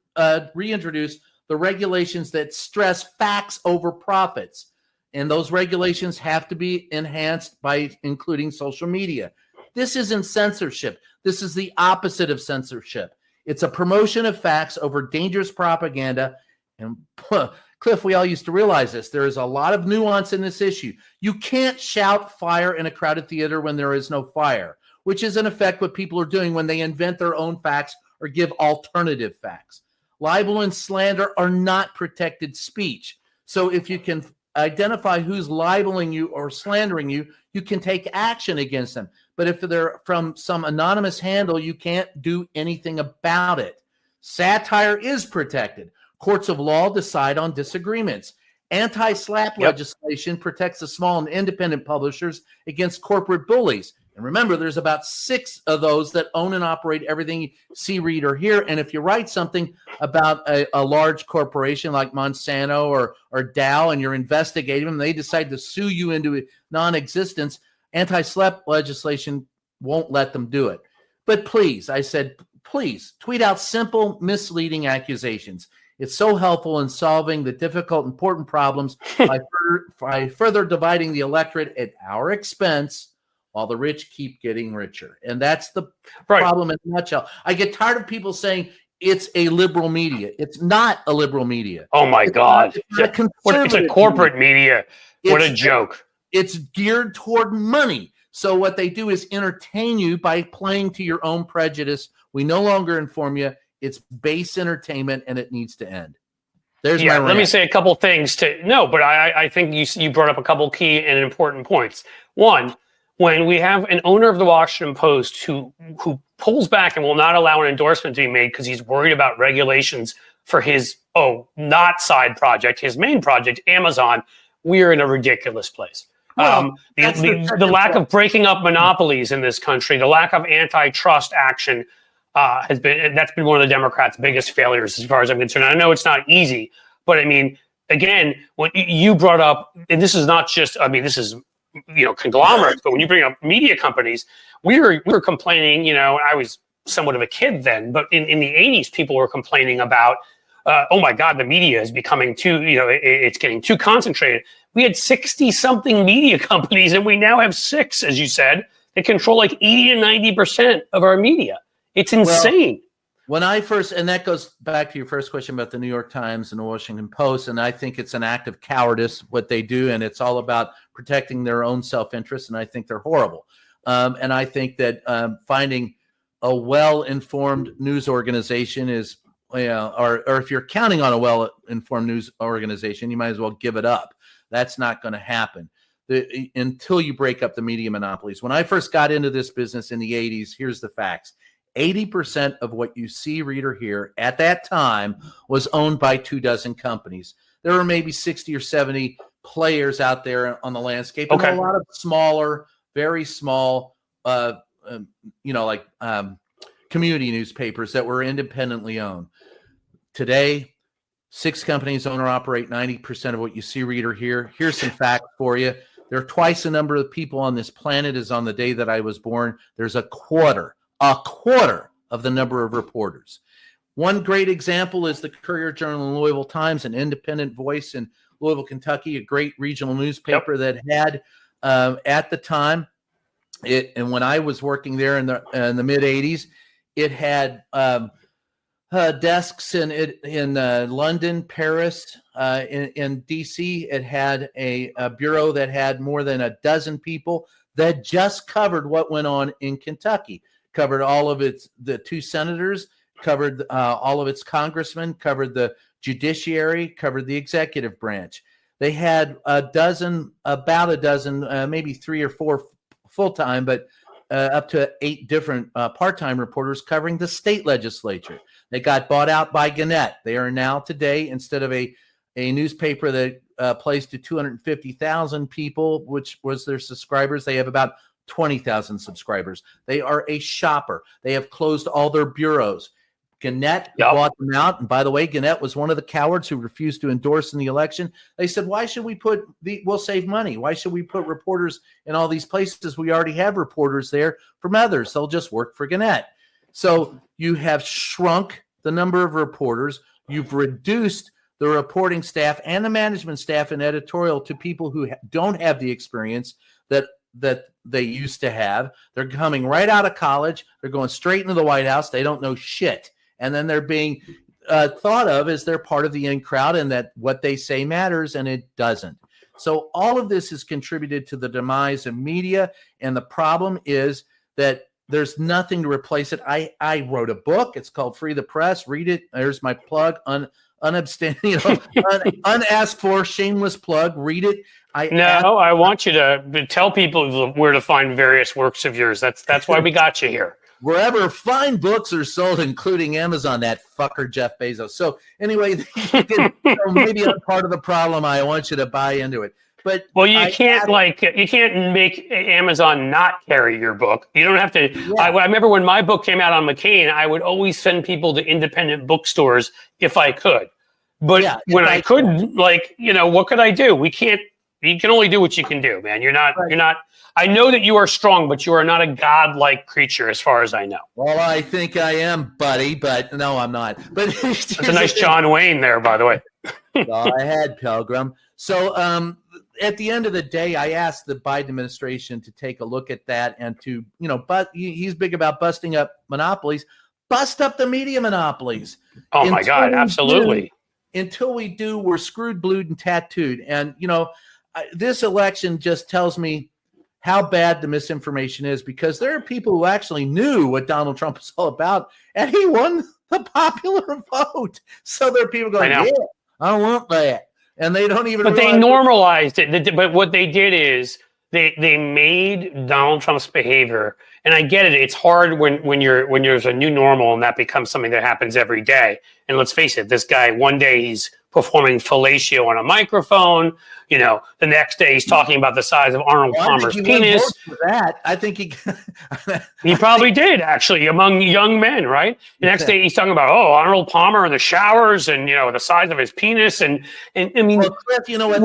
reintroduce the regulations that stress facts over profits. And those regulations have to be enhanced by including social media. This isn't censorship. This is the opposite of censorship. It's a promotion of facts over dangerous propaganda. And Cliff, we all used to realize this. There is a lot of nuance in this issue. You can't shout fire in a crowded theater when there is no fire, which is in effect what people are doing when they invent their own facts or give alternative facts. Libel and slander are not protected speech. So if you can identify who's libeling you or slandering you, you can take action against them. But if they're from some anonymous handle, you can't do anything about it. Satire is protected. Courts of law decide on disagreements. Anti-SLAPP legislation protects the small and independent publishers against corporate bullies. And remember, there's about 6 of those that own and operate everything you see, read, or hear. And if you write something about a large corporation like Monsanto or Dow and you're investigating them, they decide to sue you into non-existence, anti-SLAPP legislation won't let them do it. But please, I said, please tweet out simple, misleading accusations. It's so helpful in solving the difficult, important problems by further dividing the electorate at our expense, while the rich keep getting richer. And that's the problem in a nutshell. I get tired of people saying it's a liberal media. It's not a liberal media. Oh, my God. It's a corporate media. What a joke. It's geared toward money. So what they do is entertain you by playing to your own prejudice. We no longer inform you. It's base entertainment, and it needs to end. There's my rant. Let me say a couple things but I think you brought up a couple key and important points. One, when we have an owner of the Washington Post who pulls back and will not allow an endorsement to be made because he's worried about regulations for his not side project, his main project, Amazon, we are in a ridiculous place. Well, the lack of breaking up monopolies in this country, the lack of antitrust action that's been one of the Democrats' biggest failures as far as I'm concerned. I know it's not easy, but I mean, again, what you brought up, and this is not just, this is, conglomerates, but when you bring up media companies, we were complaining, I was somewhat of a kid then, but in the 80s, people were complaining about, oh my God, the media is becoming too, it's getting too concentrated. We had 60-something media companies, and we now have 6, as you said, that control like 80 to 90% of our media. It's insane. When I first, and that goes back to your first question about the New York Times and the Washington Post, and I think it's an act of cowardice what they do, and it's all about protecting their own self-interest, and I think they're horrible. And I think that finding a well-informed news organization is, or if you're counting on a well-informed news organization, you might as well give it up. That's not going to happen until you break up the media monopolies. When I first got into this business in the 80s, here's the facts. 80% of what you see, read, or hear at that time was owned by 24 companies. There were maybe 60 or 70 players out there on the landscape. And a lot of smaller, very small, community newspapers that were independently owned. Today, 6 companies own or operate 90% of what you see, read, or hear. Here's some facts for you. There are twice the number of people on this planet as on the day that I was born. There's a quarter of the number of reporters. One great example is the Courier-Journal and Louisville Times, an independent voice in Louisville, Kentucky, a great regional newspaper that had, at the time, and when I was working there in the mid 80s, it had desks in London, Paris, in DC. It had a bureau that had more than a dozen people that just covered what went on in Kentucky. Covered all of the 2 senators, covered all of its congressmen, covered the judiciary, covered the executive branch. They had about a dozen, maybe 3 or 4 full-time, but up to 8 different part-time reporters covering the state legislature. They got bought out by Gannett. They are now today, instead of a newspaper that plays to 250,000 people, which was their subscribers, they have about 20,000 subscribers. They are a shopper. They have closed all their bureaus. Gannett bought them out. And by the way, Gannett was one of the cowards who refused to endorse in the election. They said, why should we we'll save money. Why should we put reporters in all these places? We already have reporters there from others. They'll just work for Gannett. So you have shrunk the number of reporters. You've reduced the reporting staff and the management staff and editorial to people who don't have the experience that they used to have. They're coming right out of college. They're going straight into the White House. They don't know shit. And then they're being thought of as they're part of the in crowd and that what they say matters, and it doesn't. So all of this has contributed to the demise of media. And the problem is that there's nothing to replace it. I wrote a book. It's called Free the Press. Read it. There's my plug. Unasked for, shameless plug. Read it. I want you to tell people where to find various works of yours. That's why we got you here. Wherever fine books are sold, including Amazon, that fucker Jeff Bezos. So anyway, maybe I'm part of the problem. I want you to buy into it. But you can't make Amazon not carry your book. You don't have to. Yeah. I remember when my book came out on McCain, I would always send people to independent bookstores if I could. But when I couldn't, what could I do? We can't. You can only do what you can do, man. You're not. I know that you are strong, but you are not a godlike creature, as far as I know. Well, I think I am, buddy, but no, I'm not. But that's a nice John Wayne there, by the way. Go ahead, Pilgrim. So, at the end of the day, I asked the Biden administration to take a look at that and to, but he's big about busting up monopolies. Bust up the media monopolies. Oh my God, absolutely. Until we do, we're screwed, blued, and tattooed. And this election just tells me how bad the misinformation is, because there are people who actually knew what Donald Trump is all about, and he won the popular vote. So there are people going, yeah, I don't want that. And they don't even. But they normalized it. But what they did is they made Donald Trump's behavior, and I get it. It's hard when there's a new normal and that becomes something that happens every day. And let's face it, this guy, one day he's performing fellatio on a microphone. You know, the next day he's talking about the size of Arnold Palmer's penis. For that, I think he probably did, actually, among young men, right? The next day he's talking about, Arnold Palmer in the showers and, you know, the size of his penis. And I mean, well, Cliff, you know what?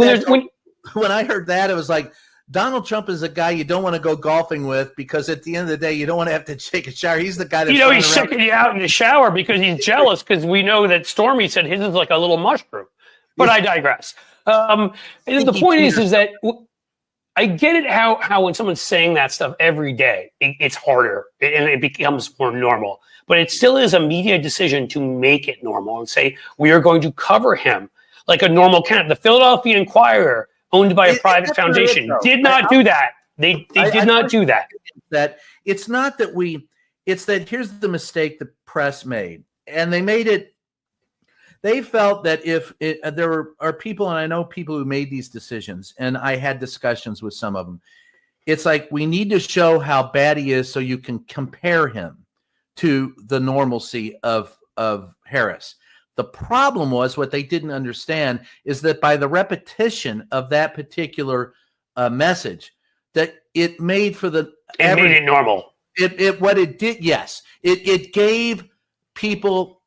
When I heard that, it was like, Donald Trump is a guy you don't want to go golfing with, because at the end of the day, you don't want to have to take a shower. He's the guy that, you know, he's checking you out in the shower because he's jealous, because we know that Stormy said his is like a little mushroom. But I digress. And the point is that I get it how when someone's saying that stuff every day, it's harder and it becomes more normal. But it still is a media decision to make it normal and say, we are going to cover him like a normal candidate. The Philadelphia Inquirer, owned by a private foundation, did not do that. They did not do that. That it's not that it's that here's the mistake the press made. And they made it, they felt that if there are people, and I know people who made these decisions, and I had discussions with some of them, it's like, we need to show how bad he is so you can compare him to the normalcy of Harris. The problem was, what they didn't understand is that by the repetition of that particular message, that it made for the made it normal. What it did, yes, it gave people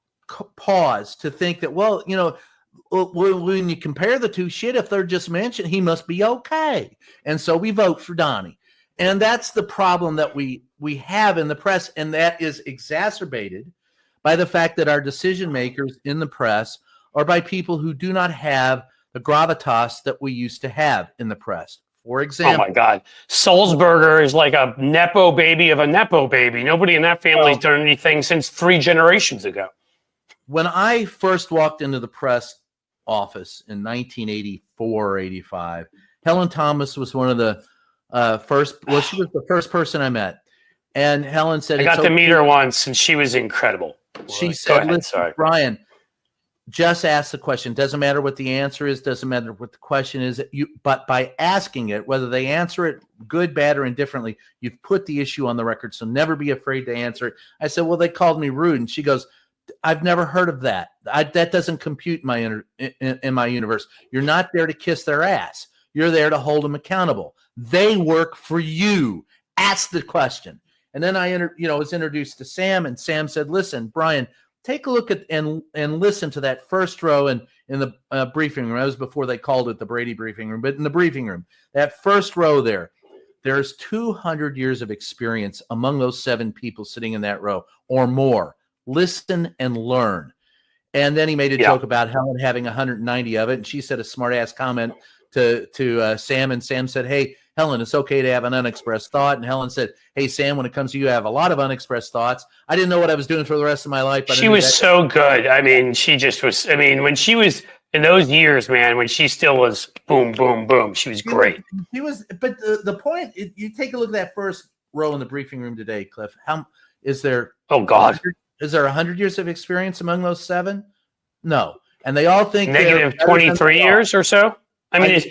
pause to think that, well, you know, when you compare the two, shit, if they're just mentioned, he must be okay, and so we vote for Donnie, and that's the problem that we have in the press, and that is exacerbated by the fact that our decision makers in the press are by people who do not have the gravitas that we used to have in the press. For example, oh my God, Sulzberger is like a nepo baby of a nepo baby. Nobody in that family's done anything since 3 generations ago. When I first walked into the press office in 1984 or 85, Helen Thomas was one of the first. Well, she was the first person I met, and Helen said, I got to meet her once, and she was incredible. She said, listen, Brian, just ask the question. Doesn't matter what the answer is. Doesn't matter what the question is. But by asking it, whether they answer it good, bad, or indifferently, you've put the issue on the record. So never be afraid to answer it. I said, well, they called me rude. And she goes, I've never heard of that. That doesn't compute in my universe. You're not there to kiss their ass. You're there to hold them accountable. They work for you. Ask the question. And then I was introduced to Sam, and Sam said, listen, Brian, take a look at and listen to that first row in the briefing room. That was before they called it the Brady briefing room, but in the briefing room, that first row there's 200 years of experience among those 7 people sitting in that row or more. Listen and learn. And then he made a joke about Helen having 190 of it, and she said a smart-ass comment to Sam, and Sam said, hey, Helen, it's okay to have an unexpressed thought. And Helen said, hey, Sam, when it comes to you, I have a lot of unexpressed thoughts. I didn't know what I was doing for the rest of my life. But she was so good. I mean, she just was. I mean, when she was in those years, man, when she still was boom, boom, boom, she was great. She was. But the point, you take a look at that first row in the briefing room today, Cliff. How is there? Oh, God. Is there 100 years of experience among those 7? No. And they all think negative 23 years or so. I mean,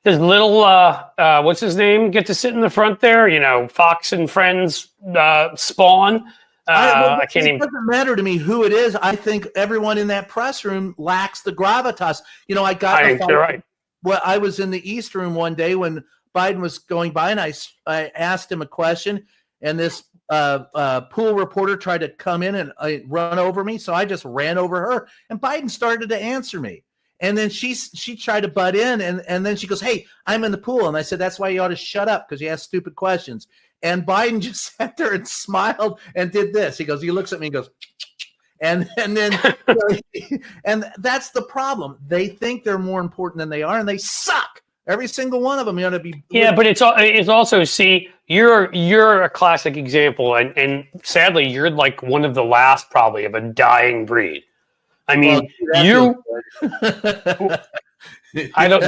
does little what's his name get to sit in the front there? You know, Fox and Friends Spawn. I can't even. It doesn't matter to me who it is. I think everyone in that press room lacks the gravitas. You know, you're right. Well, I was in the East Room one day when Biden was going by, and I asked him a question, and this pool reporter tried to come in and run over me, so I just ran over her, and Biden started to answer me. And then she tried to butt in, and then she goes, hey, I'm in the pool. And I said, that's why you ought to shut up, because you ask stupid questions. And Biden just sat there and smiled and did this. He looks at me and goes, and then, and that's the problem. They think they're more important than they are, and they suck. Every single one of them. You ought to be. Yeah, but it's also, see, you're a classic example, and sadly, you're like one of the last probably of a dying breed. I mean,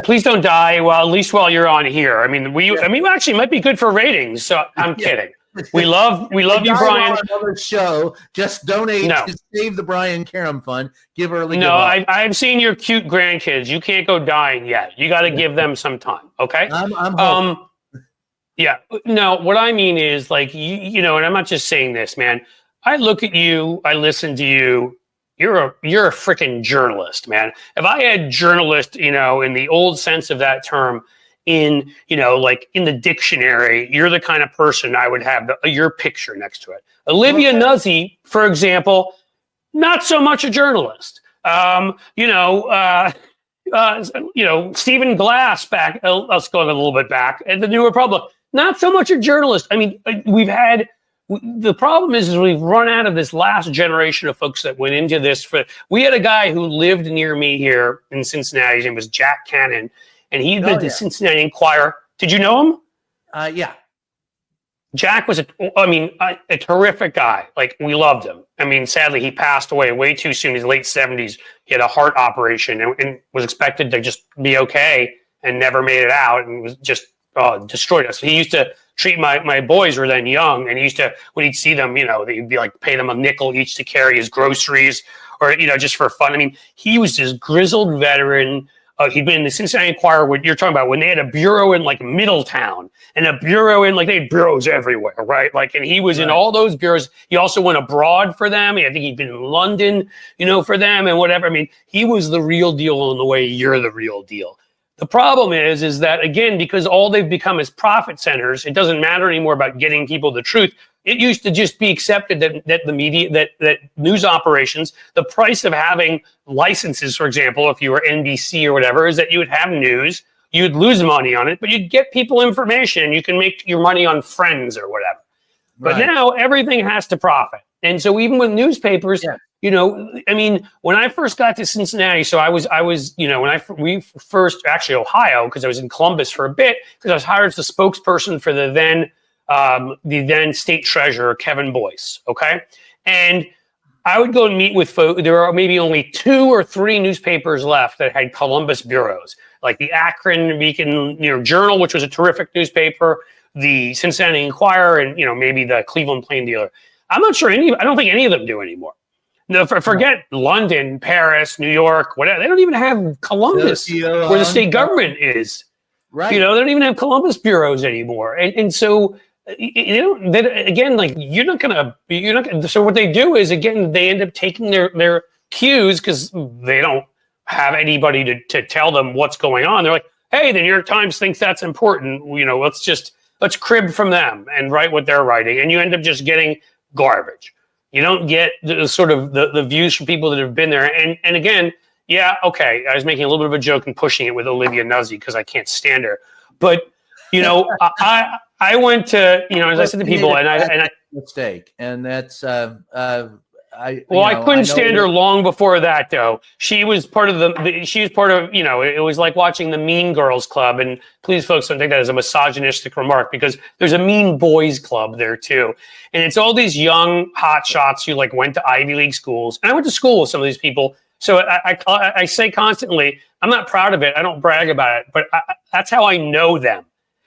please don't die. Well, at least while you're on here. I mean, we actually might be good for ratings. So I'm kidding. We love you, Brian. Another show. Just donate to save the Brian Karem Fund. Give early. No, I've seen your cute grandkids. You can't go dying yet. You got to give them some time. Okay. I'm yeah. No, what I mean is like, you know, and I'm not just saying this, man. I look at you, I listen to you. You're a freaking journalist, man. If I had journalist, you know, in the old sense of that term, in, you know, like in the dictionary, you're the kind of person I would have your picture next to it. Olivia Nuzzi, for example, not so much a journalist. Stephen Glass back, let's go a little bit back, at the New Republic, not so much a journalist. I mean, the problem is we've run out of this last generation of folks that went into this. We had a guy who lived near me here in Cincinnati. His name was Jack Cannon, and he'd been to Cincinnati Enquirer. Did you know him? Yeah. Jack was a terrific guy. Like, we loved him. I mean, sadly, he passed away way too soon. In his late 70s, he had a heart operation and was expected to just be okay and never made it out and was just destroyed us. He used to treat my boys were then young, and he used to, when he'd see them, you know, he'd be like, pay them a nickel each to carry his groceries or, you know, just for fun. I mean, he was this grizzled veteran. He'd been in the Cincinnati Enquirer, what you're talking about, when they had a bureau in like Middletown and a bureau in, like, they had bureaus everywhere, right? Like, and he was in all those bureaus. He also went abroad for them. I think he'd been in London, you know, for them and whatever. I mean, he was the real deal in the way you're the real deal. The problem is that, again, because all they've become is profit centers, it doesn't matter anymore about getting people the truth. It used to just be accepted that the media, that news operations, the price of having licenses, for example, if you were NBC or whatever, is that you would have news, you'd lose money on it, but you'd get people information. You can make your money on Friends or whatever. But now everything has to profit. And so even with newspapers, you know, I mean, when I first got to Cincinnati, so I was, you know, we first, actually Ohio, because I was in Columbus for a bit, because I was hired as the spokesperson for the then state treasurer, Kevin Boyce. Okay. And I would go and meet with folks. There are maybe only 2 or 3 newspapers left that had Columbus bureaus, like the Akron Beacon, you know, Journal, which was a terrific newspaper, the Cincinnati Enquirer, and, you know, maybe the Cleveland Plain Dealer. I'm not sure I don't think any of them do anymore. No, forget London, Paris, New York, whatever. They don't even have Columbus, where the state government is. Right. You know, they don't even have Columbus bureaus anymore. And so, you know, again, like, you're not going to, so what they do is, again, they end up taking their cues, because they don't have anybody to tell them what's going on. They're like, hey, the New York Times thinks that's important. You know, let's crib from them and write what they're writing. And you end up just getting garbage. You don't get the sort of the views from people that have been there. And again, yeah, okay, I was making a little bit of a joke and pushing it with Olivia Nuzzi because I can't stand her. But, you know, I went to, you know, as I said to people, and I mistake, and that's I couldn't stand her long before that, though. She was part of you know, it was like watching the Mean Girls Club. And please, folks, don't take that as a misogynistic remark, because there's a Mean Boys Club there too. And it's all these young hot shots who, like, went to Ivy League schools. And I went to school with some of these people. So I say constantly, I'm not proud of it. I don't brag about it, but that's how I know them.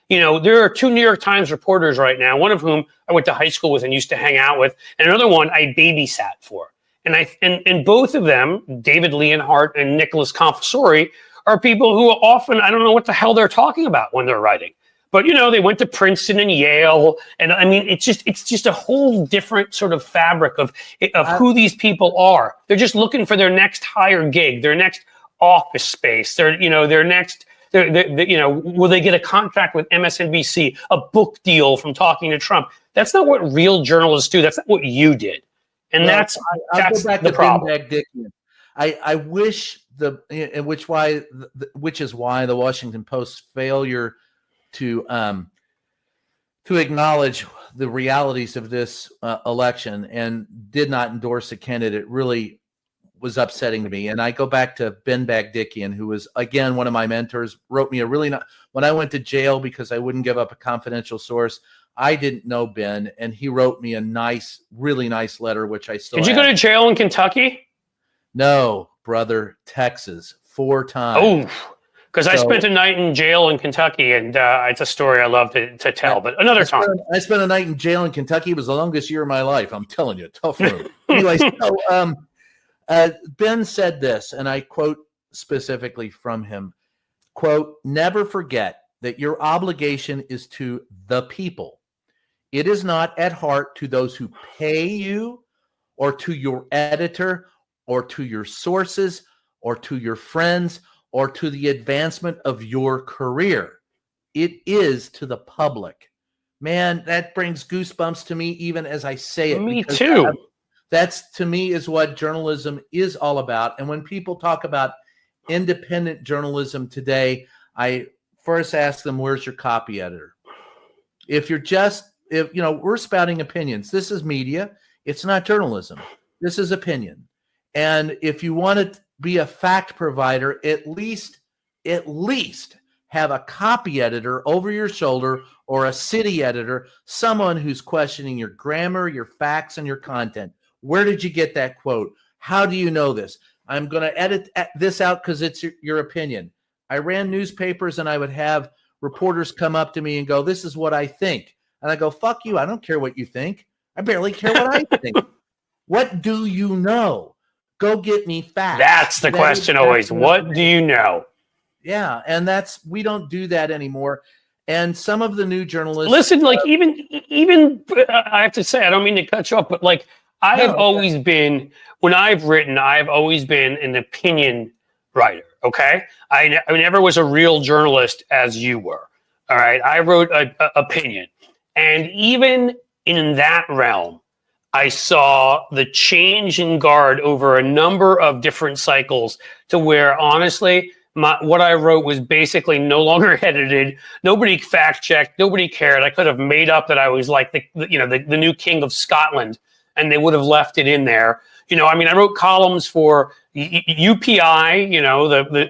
You know, there are 2 New York Times reporters right now, one of whom I went to high school with and used to hang out with, and another one I babysat for. And both of them, David Leonhardt and Nicholas Confessori, are people who often, I don't know what the hell they're talking about when they're writing. But, you know, they went to Princeton and Yale. And I mean, it's just a whole different sort of fabric of who these people are. They're just looking for their next higher gig, their next office space, their next... you know, will they get a contract with MSNBC, a book deal from talking to Trump? That's not what real journalists do. That's not what you did, and that's the problem. I wish which is why the Washington Post's failure to acknowledge the realities of this election and did not endorse a candidate really was upsetting to me. And I go back to Ben Bagdickian, who was, again, one of my mentors, wrote me when I went to jail because I wouldn't give up a confidential source. I didn't know Ben, and he wrote me a really nice letter, which I still Did you go to jail in Kentucky? No, brother, Texas, 4 times. Oh, because I spent a night in jail in Kentucky, and it's a story I love to tell, but another time. I spent a night in jail in Kentucky. It was the longest year of my life. I'm telling you, tough room. Anyway, so Ben said this, and I quote specifically from him, quote, "Never forget that your obligation is to the people. It is not at heart to those who pay you or to your editor or to your sources or to your friends or to the advancement of your career. It is to the public." Man, that brings goosebumps to me even as I say it. Me too. That's, to me, is what journalism is all about. And when people talk about independent journalism today, I first ask them, where's your copy editor? If we're spouting opinions, this is media. It's not journalism. This is opinion. And if you want to be a fact provider, at least have a copy editor over your shoulder, or a city editor, someone who's questioning your grammar, your facts, and your content. Where did you get that quote? How do you know this? I'm going to edit this out because it's your opinion. I ran newspapers, and I would have reporters come up to me and go, "This is what I think." And I go, "Fuck you. I don't care what you think. I barely care what I think. What do you know? Go get me facts." That's the question always. What do you know? Yeah, and we don't do that anymore. And some of the new journalists listen, like even I have to say, I don't mean to cut you off, but like I have always been, when I've written, I've always been an opinion writer. Okay, I never was a real journalist as you were. All right, I wrote an opinion, and even in that realm, I saw the change in guard over a number of different cycles to where, honestly, what I wrote was basically no longer edited. Nobody fact checked. Nobody cared. I could have made up that I was like the new king of Scotland, and they would have left it in there. I wrote columns for UPI,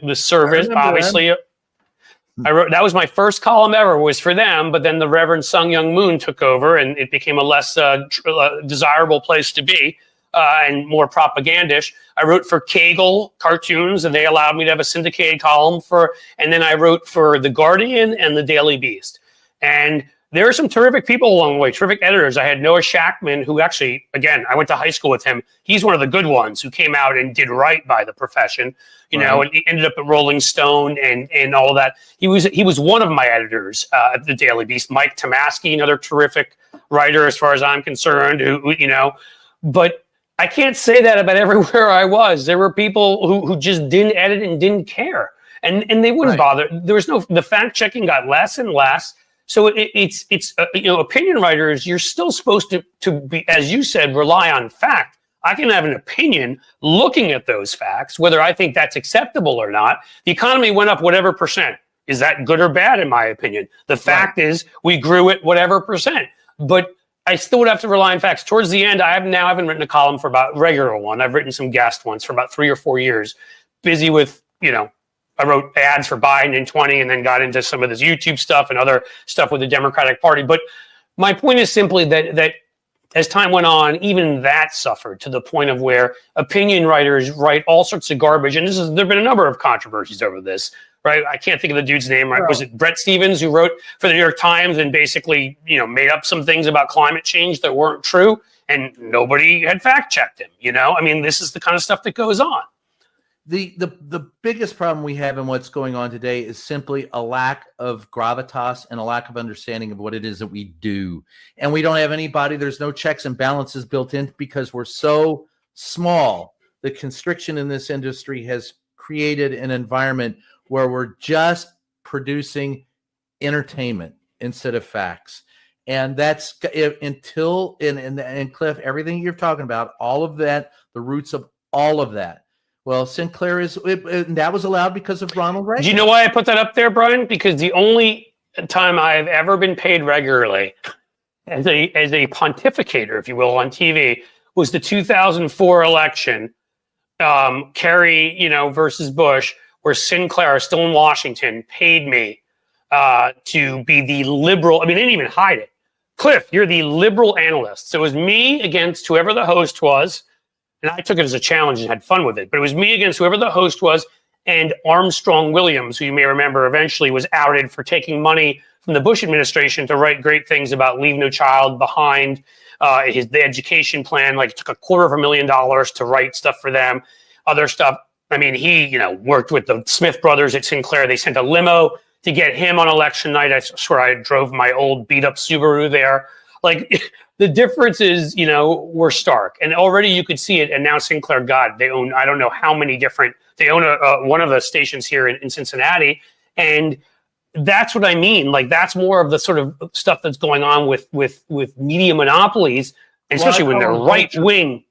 the service, obviously. I wrote, that was my first column ever, was for them, but then the Reverend Sung Young Moon took over, and it became a less desirable place to be, and more propagandish. I wrote for Kegel cartoons, and they allowed me to have a syndicated column and then I wrote for The Guardian and The Daily Beast. And there are some terrific people along the way, terrific editors. I had Noah Shackman, who actually, again, I went to high school with him. He's one of the good ones who came out and did right by the profession, and he ended up at Rolling Stone and all of that. He was one of my editors at the Daily Beast. Mike Tomasky, another terrific writer as far as I'm concerned, but I can't say that about everywhere I was. There were people who just didn't edit and didn't care, and they wouldn't bother. There was the fact checking got less and less. So it's opinion writers, you're still supposed to be, as you said, rely on fact. I can have an opinion looking at those facts, whether I think that's acceptable or not. The economy went up whatever percent. Is that good or bad, in my opinion? The fact is we grew at whatever percent. But I still would have to rely on facts. Towards the end, I haven't written a column for about regular one. I've written some guest ones for about 3 or 4 years, busy with, I wrote ads for Biden in 20 and then got into some of this YouTube stuff and other stuff with the Democratic Party. But my point is simply that as time went on, even that suffered to the point of where opinion writers write all sorts of garbage. And there have been a number of controversies over this, right? I can't think of the dude's name. Right? Was it Brett Stevens, who wrote for the New York Times and basically, made up some things about climate change that weren't true, and nobody had fact checked him? This is the kind of stuff that goes on. The biggest problem we have in what's going on today is simply a lack of gravitas and a lack of understanding of what it is that we do. And we don't have anybody. There's no checks and balances built in because we're so small. The constriction in this industry has created an environment where we're just producing entertainment instead of facts. And that's until Cliff, everything you're talking about, all of that, the roots of all of that. Well, Sinclair that was allowed because of Ronald Reagan. Do you know why I put that up there, Brian? Because the only time I've ever been paid regularly as a pontificator, if you will, on TV was the 2004 election, Kerry, versus Bush, where Sinclair, still in Washington, paid me to be the liberal. They didn't even hide it. Cliff, you're the liberal analyst. So it was me against whoever the host was. and I took it as a challenge and had fun with it. But it was me against whoever the host was, and Armstrong Williams, who you may remember eventually was outed for taking money from the Bush administration to write great things about Leave No Child Behind, the education plan. Like, it took $250,000 to write stuff for them, other stuff. I mean, he, worked with the Smith brothers at Sinclair. They sent a limo to get him on election night. I swear I drove my old beat up Subaru there. Like, the differences, were stark. And already you could see it. And now Sinclair, God, they own, I don't know how many different, they own one of the stations here in Cincinnati. And that's what I mean. Like, that's more of the sort of stuff that's going on with media monopolies, and especially when they're right wing.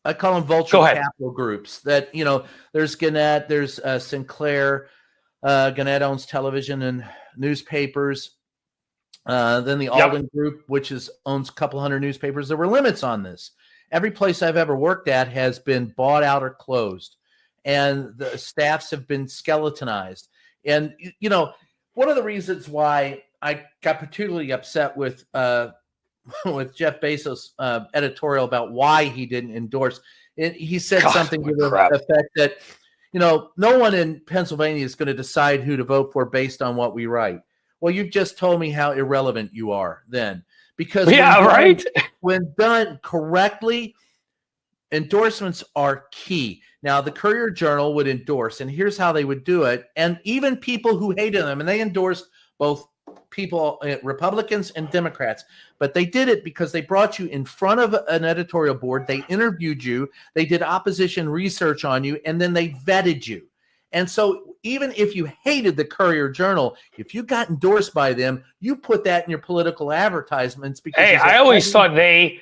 I call them vulture capital groups. That, there's Gannett, there's Sinclair. Gannett owns television and newspapers. Then the Alden Group, which owns a couple hundred newspapers. There were limits on this. Every place I've ever worked at has been bought out or closed, and the staffs have been skeletonized. And one of the reasons why I got particularly upset with Jeff Bezos' editorial about why he didn't endorse it, he said something to the effect that, no one in Pennsylvania is going to decide who to vote for based on what we write. Well, you've just told me how irrelevant you are then, because when done correctly, endorsements are key. Now, the Courier-Journal would endorse, and here's how they would do it. And even people who hated them, and they endorsed both people, Republicans and Democrats, but they did it because they brought you in front of an editorial board. They interviewed you. They did opposition research on you, and then they vetted you. And so even if you hated the Courier-Journal, if you got endorsed by them, you put that in your political advertisements. Because I always thought they,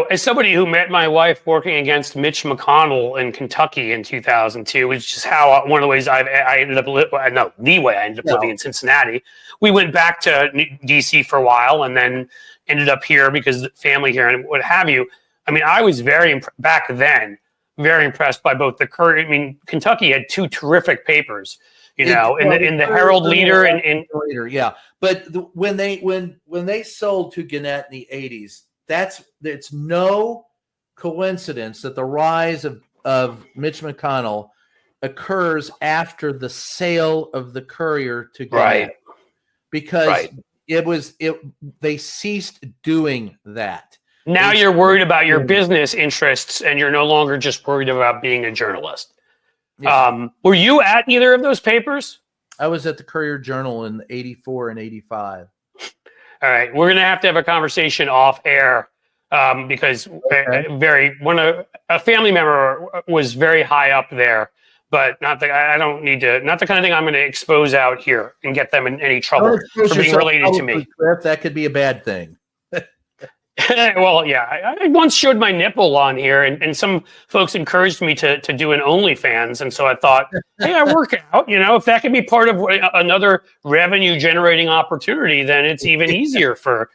as somebody who met my wife working against Mitch McConnell in Kentucky in 2002, which is how one of the ways I ended up living in Cincinnati. We went back to DC for a while and then ended up here because family here and what have you. I mean, I was back then very impressed by both the Courier. I mean, Kentucky had two terrific papers, in the Herald Leader and yeah. But when they sold to Gannett in the 80s, it's no coincidence that the rise of Mitch McConnell occurs after the sale of the Courier to Gannett, because they ceased doing that. Now you're worried about your business interests, and you're no longer just worried about being a journalist. Yeah. Were you at either of those papers? I was at the Courier-Journal in 84 and 85. All right, we're gonna have to have a conversation off air because a family member was very high up there, but not the kind of thing I'm going to expose out here and get them in any trouble for being related to me. That could be a bad thing. Well, yeah, I once showed my nipple on here, and some folks encouraged me to do an OnlyFans, and so I thought, hey, I work out, if that could be part of another revenue-generating opportunity, then it's even easier for.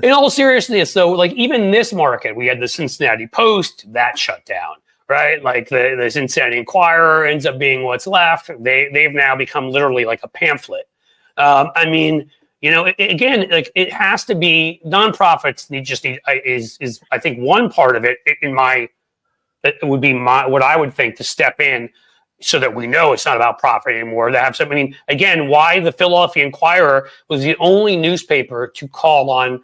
In all seriousness, though, like even this market, we had the Cincinnati Post that shut down, right? Like the Cincinnati Enquirer ends up being what's left. They've now become literally like a pamphlet. I mean. Again, like it has to be nonprofits. Is I think one part of it. It would be what I would think to step in, so that we know it's not about profit anymore. To have some. I mean, again, why the Philadelphia Inquirer was the only newspaper to call on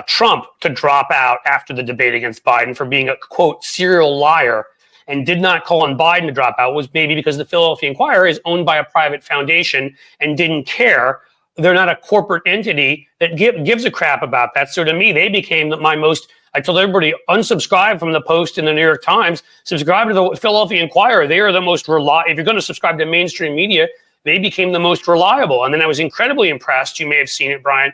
Trump to drop out after the debate against Biden for being a quote serial liar, and did not call on Biden to drop out, was maybe because the Philadelphia Inquirer is owned by a private foundation and didn't care. They're not a corporate entity that gives a crap about that. So to me, they became I told everybody, unsubscribe from the Post and the New York Times, subscribe to the Philadelphia Inquirer. They are the most reliable. If you're going to subscribe to mainstream media, they became the most reliable. And then I was incredibly impressed. You may have seen it, Brian.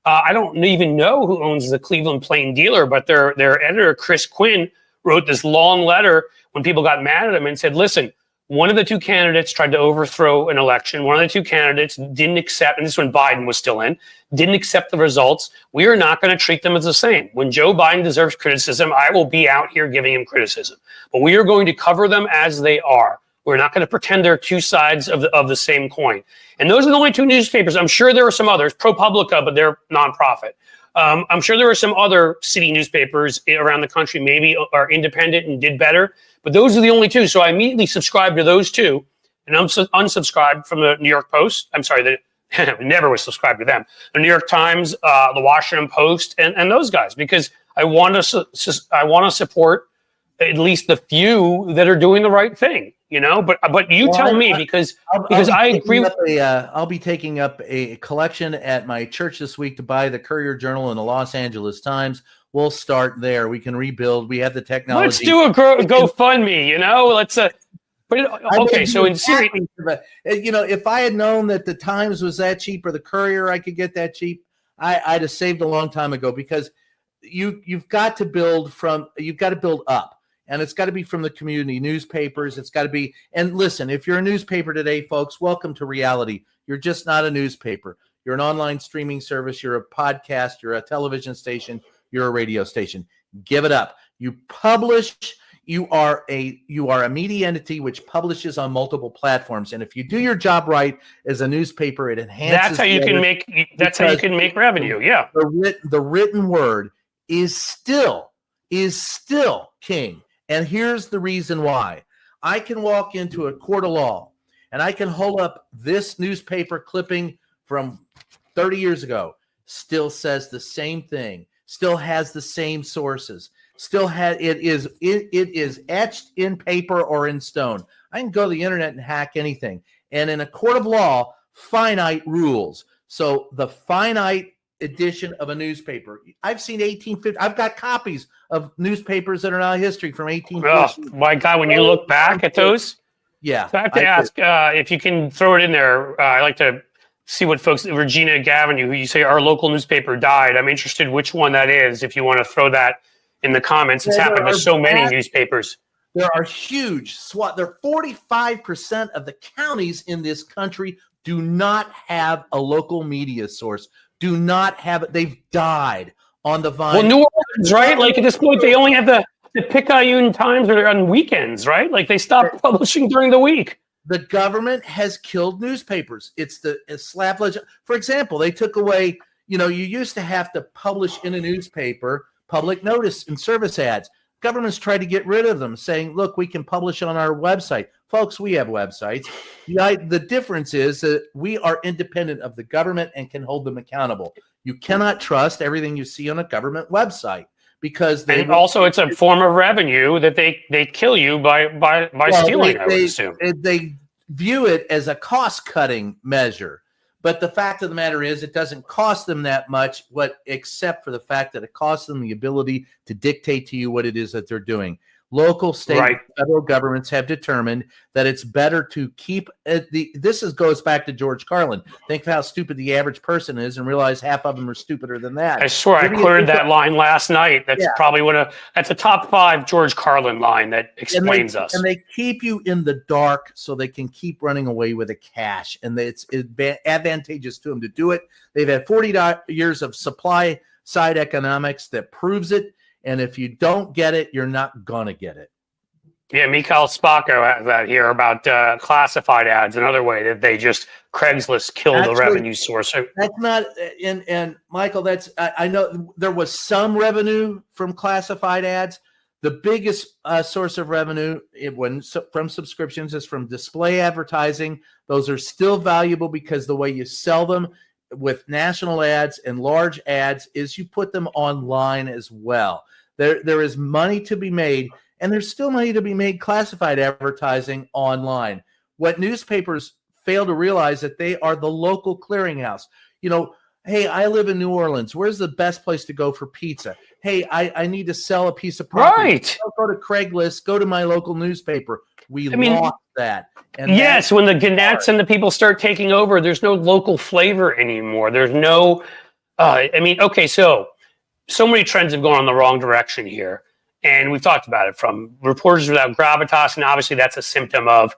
I don't even know who owns the Cleveland Plain Dealer, but their editor, Chris Quinn, wrote this long letter when people got mad at him and said, listen, one of the two candidates tried to overthrow an election. One of the two candidates didn't accept, and this is when Biden was still in, didn't accept the results. We are not going to treat them as the same. When Joe Biden deserves criticism, I will be out here giving him criticism. But we are going to cover them as they are. We're not going to pretend they're two sides of the same coin. And those are the only two newspapers. I'm sure there are some others, ProPublica, but they're nonprofit. I'm sure there are some other city newspapers around the country maybe are independent and did better, but those are the only two. So I immediately subscribed to those two, and I'm unsubscribed from the New York Post. I'm sorry, never was subscribed to them. The New York Times, the Washington Post, and those guys, because I want to support at least the few that are doing the right thing, But you tell me, because I agree. I'll be taking up a collection at my church this week to buy the Courier Journal and the Los Angeles Times. We'll start there. We can rebuild. We have the technology. Let's do a GoFundMe. Let's. Okay, so in series, if I had known that the Times was that cheap or the Courier I could get that cheap, I'd have saved a long time ago, because you've got to build up. And it's got to be from the community newspapers. It's got to be. And listen, if you're a newspaper today, folks, welcome to reality. You're just not a newspaper. You're an online streaming service. You're a podcast. You're a television station. You're a radio station. Give it up. You publish. You are a media entity which publishes on multiple platforms. And if you do your job right as a newspaper, it enhances. That's how you can make. That's how you can make revenue. Yeah. The written word is still king. And here's the reason why. I can walk into a court of law and I can hold up this newspaper clipping from 30 years ago, still says the same thing, still has the same sources, it is etched in paper or in stone. I can go to the internet and hack anything. And in a court of law, finite rules. So the finite edition of a newspaper. I've seen 1850. I've got copies of newspapers that are now history from 1850. Oh my God! When you look back at those, yeah. So I have to ask if you can throw it in there. I like to see what folks. Regina Gavin, who you say our local newspaper died. I'm interested which one that is. If you want to throw that in the comments, it's happened to so many newspapers. There are huge SWAT. There are 45% of the counties in this country do not have a local media source. Do not have it. They've died on the vine. Well, New Orleans, right? Like at this point, they only have the Picayune Times on weekends, right? Like they stopped publishing during the week. The government has killed newspapers. It's the slap legend. For example, they took away, you used to have to publish in a newspaper public notice and service ads. Government's tried to get rid of them, saying, look, we can publish on our website. Folks, we have websites. The difference is that we are independent of the government and can hold them accountable. You cannot trust everything you see on a government website, because also it's a form of revenue that they kill you by stealing, I would assume. They view it as a cost-cutting measure. But the fact of the matter is, it doesn't cost them that much, except for the fact that it costs them the ability to dictate to you what it is that they're doing. Local, state, and federal governments have determined that it's better to keep goes back to George Carlin. Think of how stupid the average person is, and realize half of them are stupider than that. I swear I quoted that line last night. That's probably that's a top 5 George Carlin line that explains us. And they keep you in the dark so they can keep running away with the cash. And it's advantageous to them to do it. They've had 40 years of supply side economics that proves it. And if you don't get it, you're not going to get it. Yeah, Mikhail Spacco has that here about classified ads, another way that they just Craigslist killed the revenue source. That's not, and Michael, I know there was some revenue from classified ads. The biggest source of revenue from subscriptions is from display advertising. Those are still valuable because the way you sell them with national ads and large ads is you put them online as well. There is money to be made, and there's still money to be made classified advertising online. What newspapers fail to realize that they are the local clearinghouse. Hey, I live in New Orleans. Where's the best place to go for pizza? Hey, I need to sell a piece of property. Right. Don't go to Craigslist. Go to my local newspaper. We lost that. And yes, when the Gannettes and the people start taking over, there's no local flavor anymore. There's no. So many trends have gone in the wrong direction here, and we've talked about it, from Reporters Without Gravitas, and obviously that's a symptom of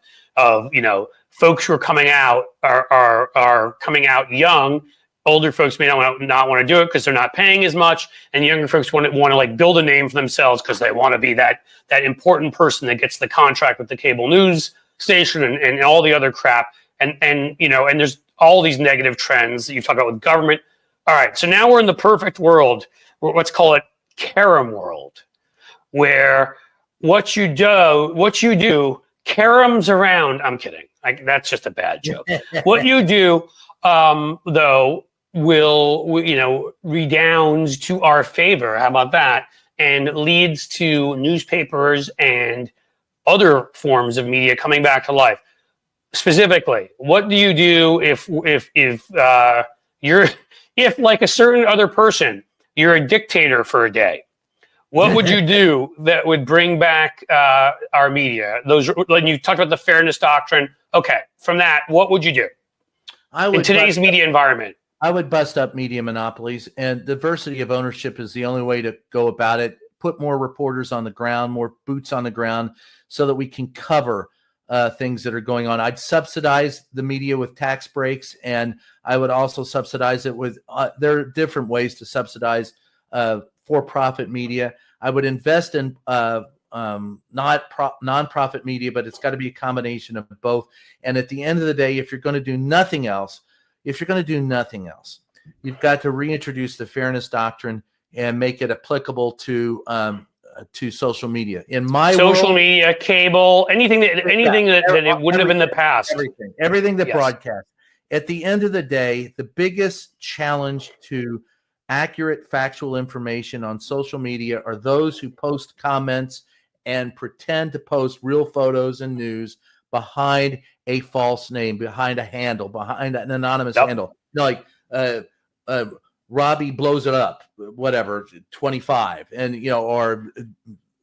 folks who are coming out are coming out young. Older folks may not want to do it because they're not paying as much, and younger folks want to like build a name for themselves because they want to be that important person that gets the contract with the cable news station and all the other crap. And there's all these negative trends that you talk about with government. All right, so now we're in the perfect world, let's call it Karem world, where what you do, Karem's around. I'm kidding. That's just a bad joke. What you do, though, will redounds to our favor. How about that? And leads to newspapers and other forms of media coming back to life. Specifically, what do you do if like a certain other person, you're a dictator for a day? What would you do that would bring back our media? When you talked about the fairness doctrine. Okay, from that, what would you do in today's media environment? I would bust up media monopolies, and diversity of ownership is the only way to go about it. Put more reporters on the ground, more boots on the ground, so that we can cover things that are going on. I'd subsidize the media with tax breaks, and I would also subsidize it with there are different ways to subsidize for-profit media. I would invest in nonprofit media, but it's got to be a combination of both. And at the end of the day, if you're going to do nothing else, you've got to reintroduce the fairness doctrine and make it applicable to social media. In my social media, cable, anything that it wouldn't have in the past. Everything that broadcasts. At the end of the day, the biggest challenge to accurate factual information on social media are those who post comments and pretend to post real photos and news behind a false name, behind a handle, behind an anonymous handle. Like Robbie blows it up, whatever, 25, and or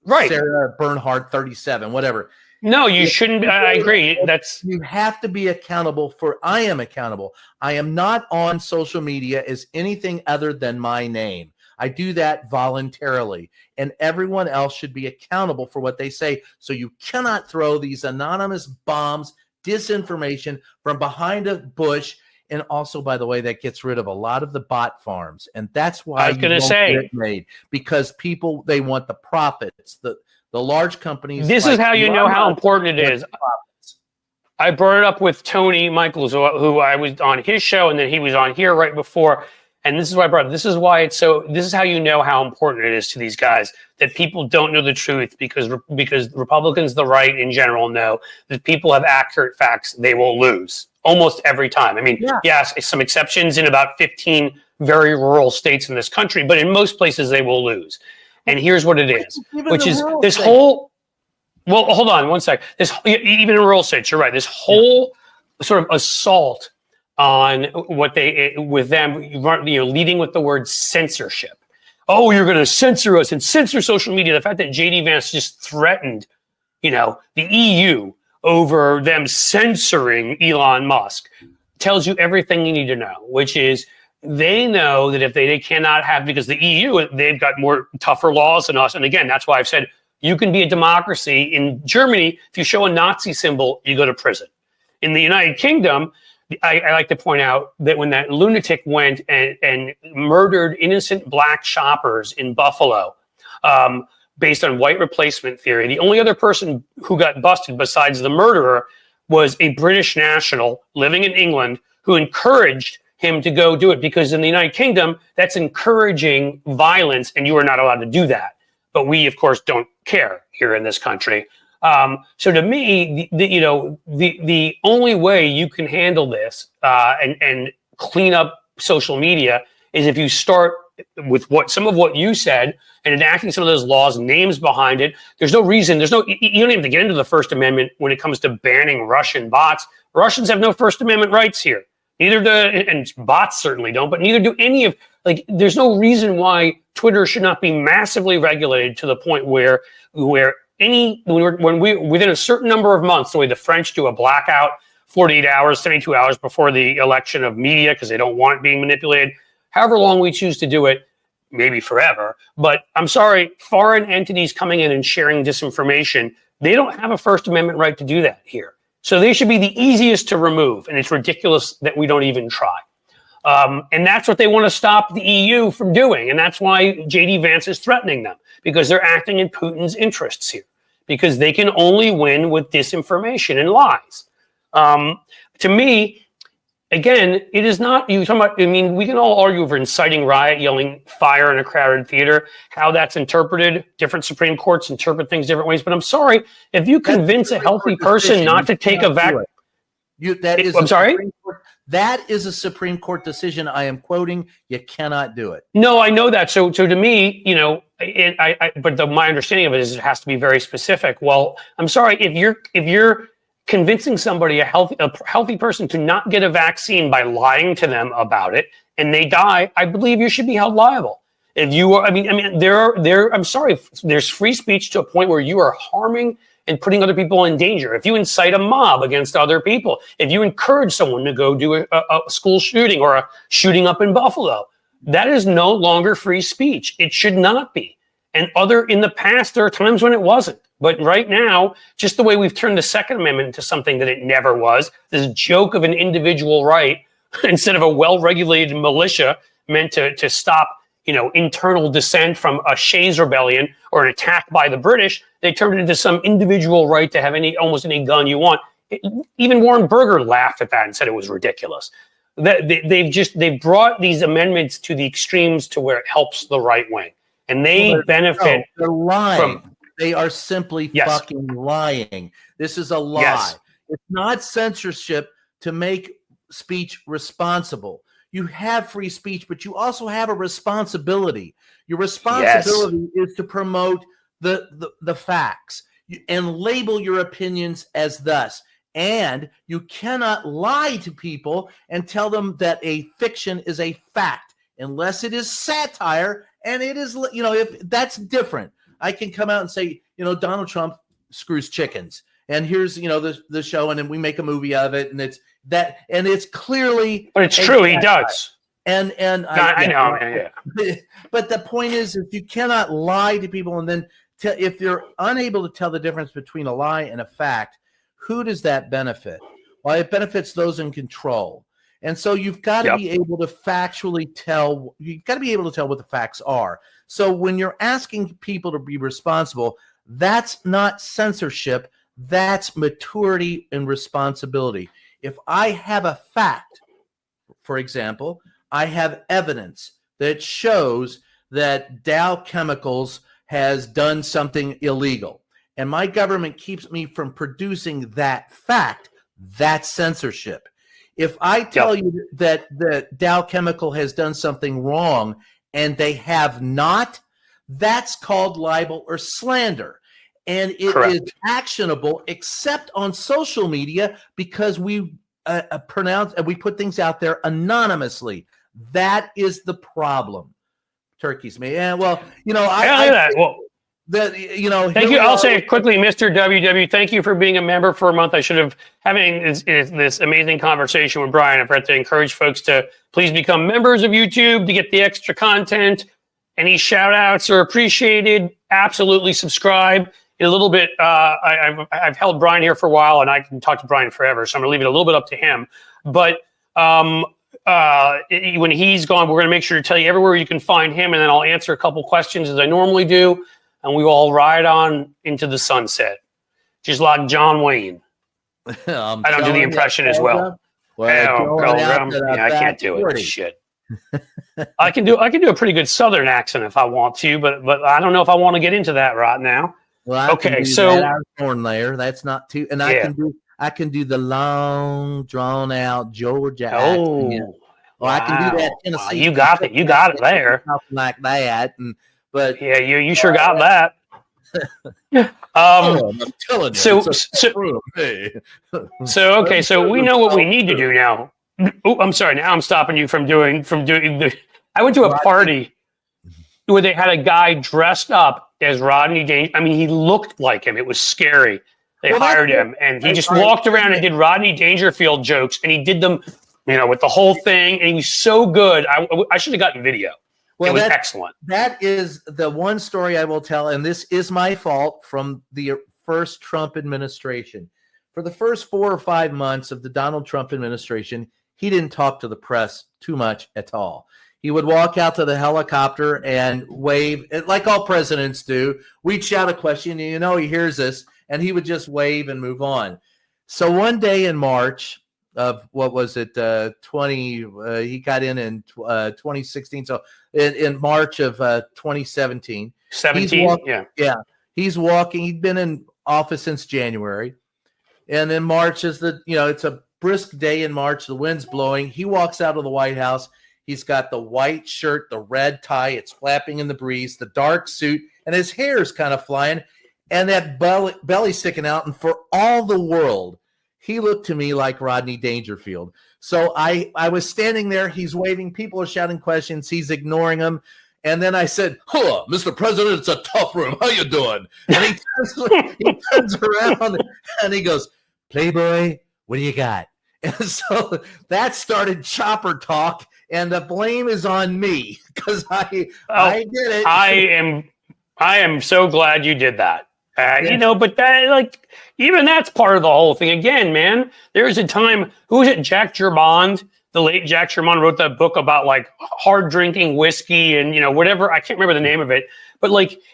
Sarah Bernhardt 37, whatever. No, you shouldn't. I agree. You have to be accountable for. I am accountable. I am not on social media as anything other than my name. I do that voluntarily, and everyone else should be accountable for what they say. So you cannot throw these anonymous bombs, disinformation from behind a bush. And also, by the way, that gets rid of a lot of the bot farms, and that's why I was going to say get made, because people, they want the profits. The large companies. This is how you know how important it is. I brought it up with Tony Michaels, who I was on his show, and then he was on here right before. And this is why I brought it. This is why this is how you know how important it is to these guys, that people don't know the truth, because Republicans, the right in general, know that people have accurate facts, they will lose almost every time. I mean, yes, some exceptions in about 15 very rural states in this country, but in most places they will lose. And here's what it is, which is this whole, well, hold on one sec. Even in rural states, you're right. This whole sort of assault on leading with the word censorship. Oh, you're going to censor us and censor social media. The fact that JD Vance just threatened, the EU over them censoring Elon Musk tells you everything you need to know, which is they know that if they cannot have, because the EU, they've got more tougher laws than us. And again, that's why I've said you can be a democracy. In Germany, if you show a Nazi symbol, you go to prison. In the United Kingdom, I like to point out that when that lunatic went and murdered innocent black shoppers in Buffalo, based on white replacement theory, the only other person who got busted besides the murderer was a British national living in England who encouraged him to go do it, because in the United Kingdom, that's encouraging violence, and you are not allowed to do that. But we, of course, don't care here in this country. So to me, the only way you can handle this and clean up social media is if you start with some of what you said and enacting some of those laws, names behind it. There's no reason. You don't even have to get into the First Amendment when it comes to banning Russian bots. Russians have no First Amendment rights here. And bots certainly don't, but neither do any of, there's no reason why Twitter should not be massively regulated to the point where when we within a certain number of months, the way the French do a blackout, 48 hours, 72 hours before the election of media, because they don't want it being manipulated, however long we choose to do it, maybe forever. But I'm sorry, foreign entities coming in and sharing disinformation, they don't have a First Amendment right to do that here. So they should be the easiest to remove, and it's ridiculous that we don't even try. And that's what they want to stop the EU from doing, and that's why JD Vance is threatening them, because they're acting in Putin's interests here, because they can only win with disinformation and lies. To me, again, it is not, you talking about, I mean, we can all argue over inciting riot, yelling fire in a crowded theater, how that's interpreted. Different Supreme Courts interpret things different ways. But I'm sorry, if you convince a healthy person not to take a vaccine. I'm sorry? That is a Supreme Court decision. I am quoting. You cannot do it. No, I know that. So to me, you know, my understanding of it is it has to be very specific. Well, I'm sorry, if you're convincing somebody, a healthy person, to not get a vaccine by lying to them about it, and they die, I believe you should be held liable. If you are, I mean, I'm sorry, there's free speech to a point where you are harming and putting other people in danger. If you incite a mob against other people, if you encourage someone to go do a school shooting or a shooting up in Buffalo, that is no longer free speech. It should not be. And in the past, there are times when it wasn't. But right now, just the way we've turned the Second Amendment into something that it never was, this joke of an individual right instead of a well-regulated militia meant to stop, you know, internal dissent from a Shays rebellion or an attack by the British, they turned it into some individual right to have almost any gun you want. Even Warren Burger laughed at that and said it was ridiculous. They've brought these amendments to the extremes to where it helps the right wing, and they benefit. They're lying. They are simply fucking lying. This is a lie. Yes. It's not censorship to make speech responsible. You have free speech, but you also have a responsibility. Your responsibility is to promote the facts and label your opinions as thus. And you cannot lie to people and tell them that a fiction is a fact unless it is satire. And it is, you know, if that's different. I can come out and say, you know, Donald Trump screws chickens. And here's, you know, the show, and then we make a movie of it, and it's that, and it's clearly. But it's true, he does. And I know. Yeah. But the point is you cannot lie to people, and then if you're unable to tell the difference between a lie and a fact, who does that benefit? Well, it benefits those in control. And so you've got to be able to factually tell. You've got to be able to tell what the facts are. So when you're asking people to be responsible, that's not censorship. That's maturity and responsibility. If I have a fact, for example, I have evidence that shows that Dow Chemicals has done something illegal, and my government keeps me from producing that fact, that's censorship. If I tell you that Dow Chemical has done something wrong and they have not, that's called libel or slander. And it is actionable except on social media because we we put things out there anonymously. That is the problem. Turkeys, man. Yeah, well, you know, thank you. I'll say it quickly, Mr. WW. Thank you for being a member for a month. I should have having this amazing conversation with Brian. I've had to encourage folks to please become members of YouTube to get the extra content. Any shout outs are appreciated. Absolutely subscribe. In a little bit, I've held Brian here for a while, and I can talk to Brian forever, so I'm going to leave it a little bit up to him. But when he's gone, we're going to make sure to tell you everywhere you can find him, and then I'll answer a couple questions as I normally do, and we all ride on into the sunset, just like John Wayne. I don't do the impression as well. I can't do it. Shit. I can do a pretty good Southern accent if I want to, but I don't know if I want to get into that right now. Well, Horn layer. That's not too, and I can do the long, drawn out Georgia accent. Well, I can do that Tennessee. You got it. You got it there. Something like that, but yeah, you sure got that. I'm telling you. So we know what we need to do now. Oh, I'm sorry. Now I'm stopping you from doing the. I went to a party where they had a guy dressed up as Rodney Dangerfield. I mean, he looked like him. It was scary. They hired him, and he just walked around and did Rodney Dangerfield jokes, and he did them, you know, with the whole thing, and he was so good. I should have gotten video. Well, it was excellent. That is the one story I will tell, and this is my fault from the first Trump administration. For the first 4 or 5 months of the Donald Trump administration, he didn't talk to the press too much at all. He would walk out to the helicopter and wave, like all presidents do. We'd shout a question, and you know he hears us, and he would just wave and move on. So one day in March, of what was it, 20? He got in 2016. So in March of 2017. 17, yeah. He's walking. He'd been in office since January. And then March is it's a brisk day in March. The wind's blowing. He walks out of the White House. He's got the white shirt, the red tie. It's flapping in the breeze, the dark suit, and his hair's kind of flying, and that belly sticking out. And for all the world, he looked to me like Rodney Dangerfield. So I was standing there. He's waving. People are shouting questions. He's ignoring them. And then I said, "Huh, Mr. President, it's a tough room. How you doing?" And he turns around and he goes, "Playboy, what do you got?" And so that started chopper talk, and the blame is on me because I did it. I am so glad you did that. But that, even that's part of the whole thing. Again, man, there's a time. Who was it? Jack Germond, the late Jack Germond, wrote that book about hard drinking whiskey and whatever. I can't remember the name of it, but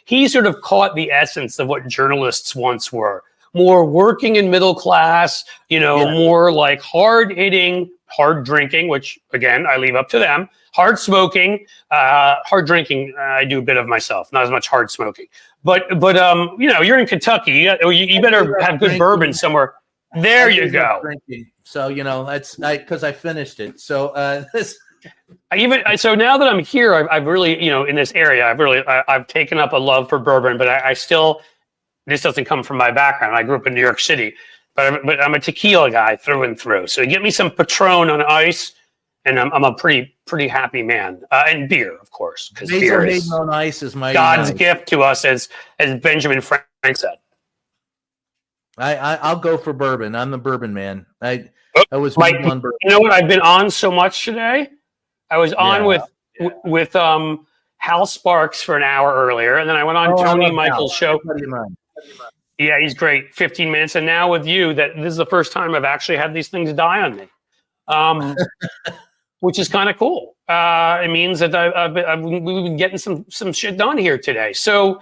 he sort of caught the essence of what journalists once were. More working and middle class, more hard hitting, hard drinking, which again, I leave up to them. Hard smoking, hard drinking. I do a bit of myself, not as much hard smoking. But you're in Kentucky. You better have good bourbon somewhere. There you go. Drinking. So that's because I finished it. So so now that I'm here, I've really in this area, I've taken up a love for bourbon, but I still. This doesn't come from my background. I grew up in New York City, but I'm a tequila guy through and through. So you get me some Patron on ice, and I'm a pretty happy man. And beer, of course, because beer is on ice is my God's gift to us, as Benjamin Franklin said. I'll go for bourbon. I'm the bourbon man. I was Mike, on bourbon. You know what? I've been on so much today. I was on with Hal Sparks for an hour earlier, and then I went on Tony Michael's show. Yeah, he's great. 15 minutes. And now with you, this is the first time I've actually had these things die on me, which is kind of cool. It means that we've been getting some shit done here today. So,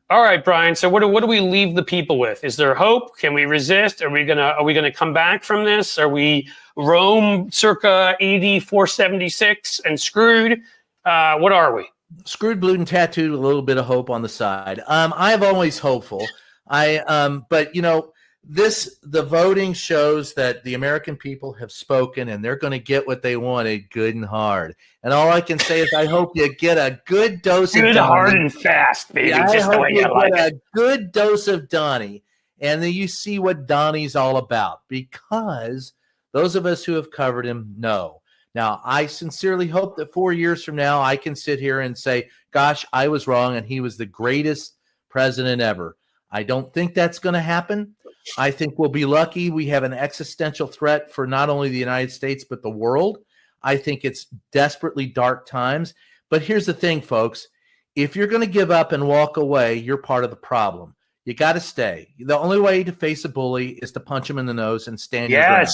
all right, Brian. So what do we leave the people with? Is there hope? Can we resist? Are we gonna come back from this? Are we Rome circa AD 476 and screwed? What are we? Screwed, blued, and tattooed with a little bit of hope on the side. I'm always hopeful. But the voting shows that the American people have spoken, and they're going to get what they wanted, good and hard. And all I can say is, I hope you get a good dose of Donnie. Hard and fast, baby. Yeah, just the way you like it. A good dose of Donnie, and then you see what Donnie's all about. Because those of us who have covered him know. Now, I sincerely hope that 4 years from now, I can sit here and say, gosh, I was wrong, and he was the greatest president ever. I don't think that's going to happen. I think we'll be lucky. We have an existential threat for not only the United States, but the world. I think it's desperately dark times. But here's the thing, folks. If you're going to give up and walk away, you're part of the problem. You got to stay. The only way to face a bully is to punch him in the nose and stand your ground.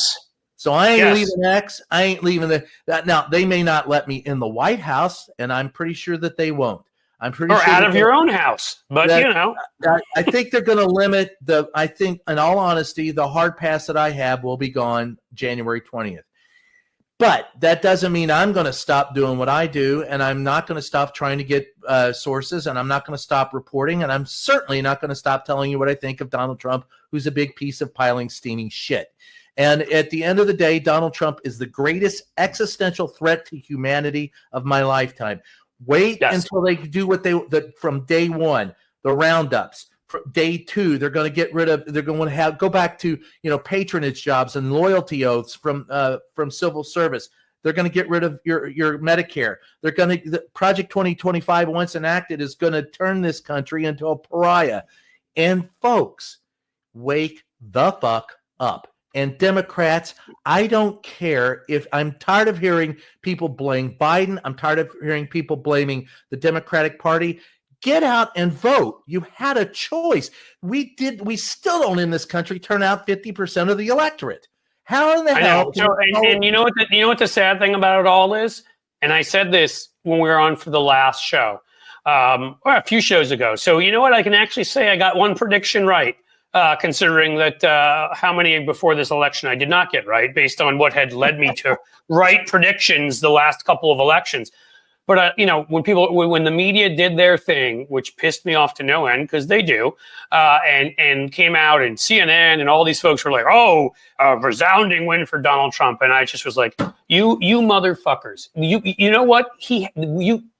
So I ain't leaving X. I ain't leaving that. Now, they may not let me in the White House, and I'm pretty sure that they won't. I'm pretty sure out of your own house. But, I think they're going to limit I think, in all honesty, the hard pass that I have will be gone January 20th. But that doesn't mean I'm going to stop doing what I do, and I'm not going to stop trying to get sources, and I'm not going to stop reporting, and I'm certainly not going to stop telling you what I think of Donald Trump, who's a big piece of piling, steaming shit. And at the end of the day, Donald Trump is the greatest existential threat to humanity of my lifetime. Wait until they do what from day one, the roundups. Day two, they're going to get rid of. They're going to go back to patronage jobs and loyalty oaths from civil service. They're going to get rid of your Medicare. They're going to Project 2025, once enacted, is going to turn this country into a pariah. And folks, wake the fuck up. And Democrats, I don't care if I'm tired of hearing people blame Biden. I'm tired of hearing people blaming the Democratic Party. Get out and vote. You had a choice. We still don't in this country turn out 50% of the electorate. How in the hell? And you know what the sad thing about it all is? And I said this when we were on for the last show, or a few shows ago. So you know what? I can actually say I got one prediction right. considering that how many before this election I did not get right, based on what had led me to write predictions the last couple of elections. But when the media did their thing, which pissed me off to no end because they do, and came out and CNN and all these folks were like, "Oh, resounding win for Donald Trump," and I just was like, "You motherfuckers! You know what?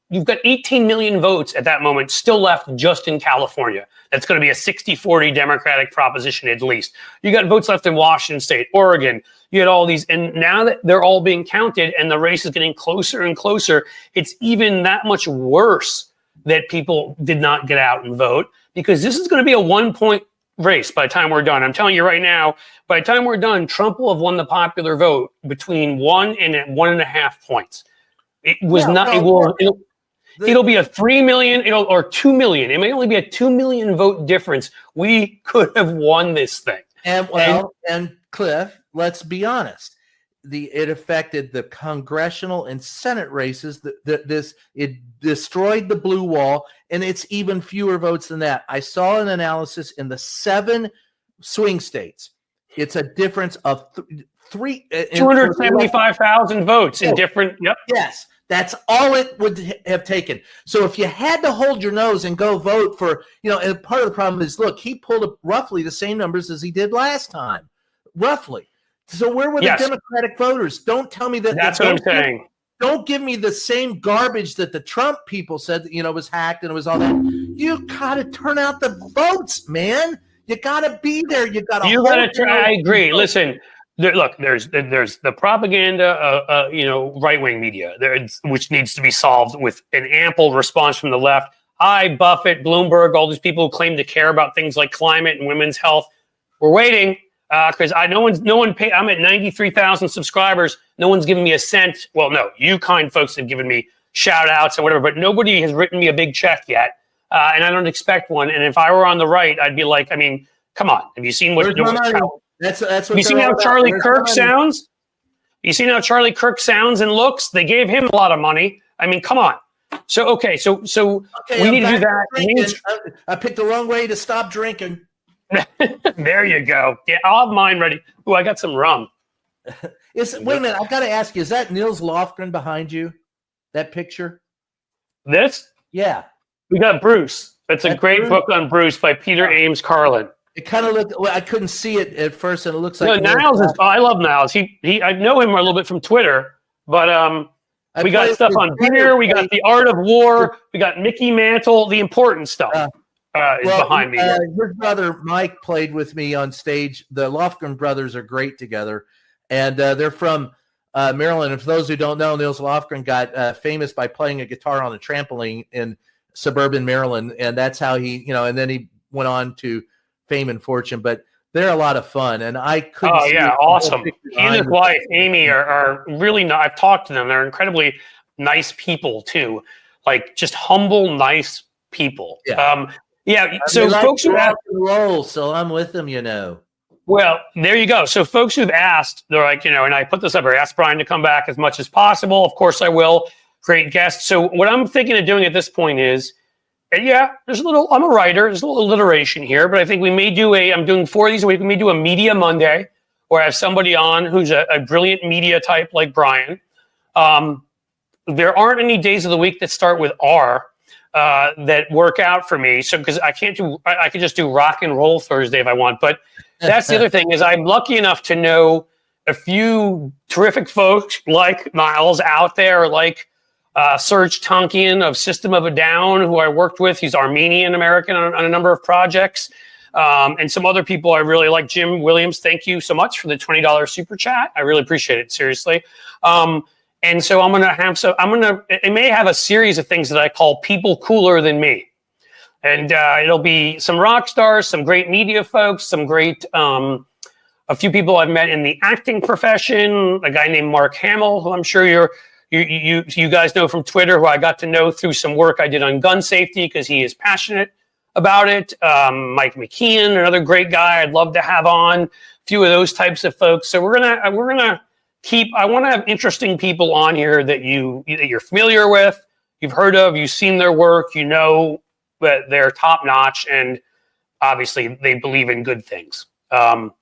You've got 18 million votes at that moment still left just in California. That's going to be a 60-40 Democratic proposition at least. You got votes left in Washington State, Oregon. You had all these. And now that they're all being counted and the race is getting closer and closer, it's even that much worse that people did not get out and vote, because this is going to be a 1-point race by the time we're done. I'm telling you right now, by the time we're done, Trump will have won the popular vote between 1 and 1.5 points. It was it'll be a 3 million or 2 million. It may only be a 2 million vote difference. We could have won this thing. And Cliff, let's be honest. It affected the congressional and Senate races. It destroyed the blue wall, and it's even fewer votes than that. I saw an analysis in the 7 swing states. It's a difference of 275,000 votes in different. Yep. Yes. That's all it would have taken. So if you had to hold your nose and go vote for, and part of the problem is, look, he pulled up roughly the same numbers as he did last time, roughly. So where were the Democratic voters? Don't tell me that. That's what I'm saying. Don't give me the same garbage that the Trump people said that, was hacked and it was all that. You got to turn out the votes, man. You got to be there. You got to. I agree. Listen. There's the propaganda, right-wing media, which needs to be solved with an ample response from the left. Buffett, Bloomberg, all these people who claim to care about things like climate and women's health. We're waiting because no one paid. I'm at 93,000 subscribers. No one's giving me a cent. Well, no, you kind folks have given me shout outs and whatever, but nobody has written me a big check yet, and I don't expect one. And if I were on the right, I'd be like, I mean, come on, have you seen what? That's what you see how Charlie Kirk sounds? You see how Charlie Kirk sounds and looks? They gave him a lot of money. I mean, come on. So we need to do that. I picked the wrong way to stop drinking. There you go. Yeah, I'll have mine ready. Oh, I got some rum. Wait a minute. I've got to ask you, is that Nils Lofgren behind you? That picture? This? Yeah. We got Bruce. That's a great book on Bruce by Peter Ames Carlin. It kind of looked. Well, I couldn't see it at first, and it looks like. No, Niles is. I love Niles. I know him a little bit from Twitter, but we got stuff on beer. We got the art of war. We got Mickey Mantle. The important stuff is behind me. His brother Mike played with me on stage. The Lofgren brothers are great together, and they're from Maryland. And for those who don't know, Nils Lofgren got famous by playing a guitar on a trampoline in suburban Maryland, and that's how he, and then he went on to fame and fortune, but they're a lot of fun, and I couldn't. Oh yeah, awesome! He and his wife Amy are really not. I've talked to them; they're incredibly nice people too, like just humble, nice people. Yeah, So folks who rock and roll, so I'm with them, Well, there you go. So folks who've asked, they're like, and I put this up here. Ask Brian to come back as much as possible. Of course, I will. Great guest. So what I'm thinking of doing at this point is. There's I'm a writer. There's a little alliteration here, but I think we may I'm doing 4 of these a week. We may do a Media Monday where I have somebody on who's a brilliant media type like Brian. There aren't any days of the week that start with R that work out for me. So, because I could just do rock and roll Thursday if I want. But that's the other thing is I'm lucky enough to know a few terrific folks like Niles out there, like Serge Tankian of System of a Down, who I worked with. He's Armenian American on a number of projects. And some other people I really like. Jim Williams, thank you so much for the $20 super chat. I really appreciate it, seriously. And so it may have a series of things that I call people cooler than me. And it'll be some rock stars, some great media folks, some great, a few people I've met in the acting profession, a guy named Mark Hamill, who I'm sure you guys know from Twitter, who I got to know through some work I did on gun safety because he is passionate about it. Mike McKeon, another great guy I'd love to have on. A few of those types of folks. So we're gonna keep. I want to have interesting people on here that you're familiar with, you've heard of, you've seen their work, that they're top notch, and obviously they believe in good things. What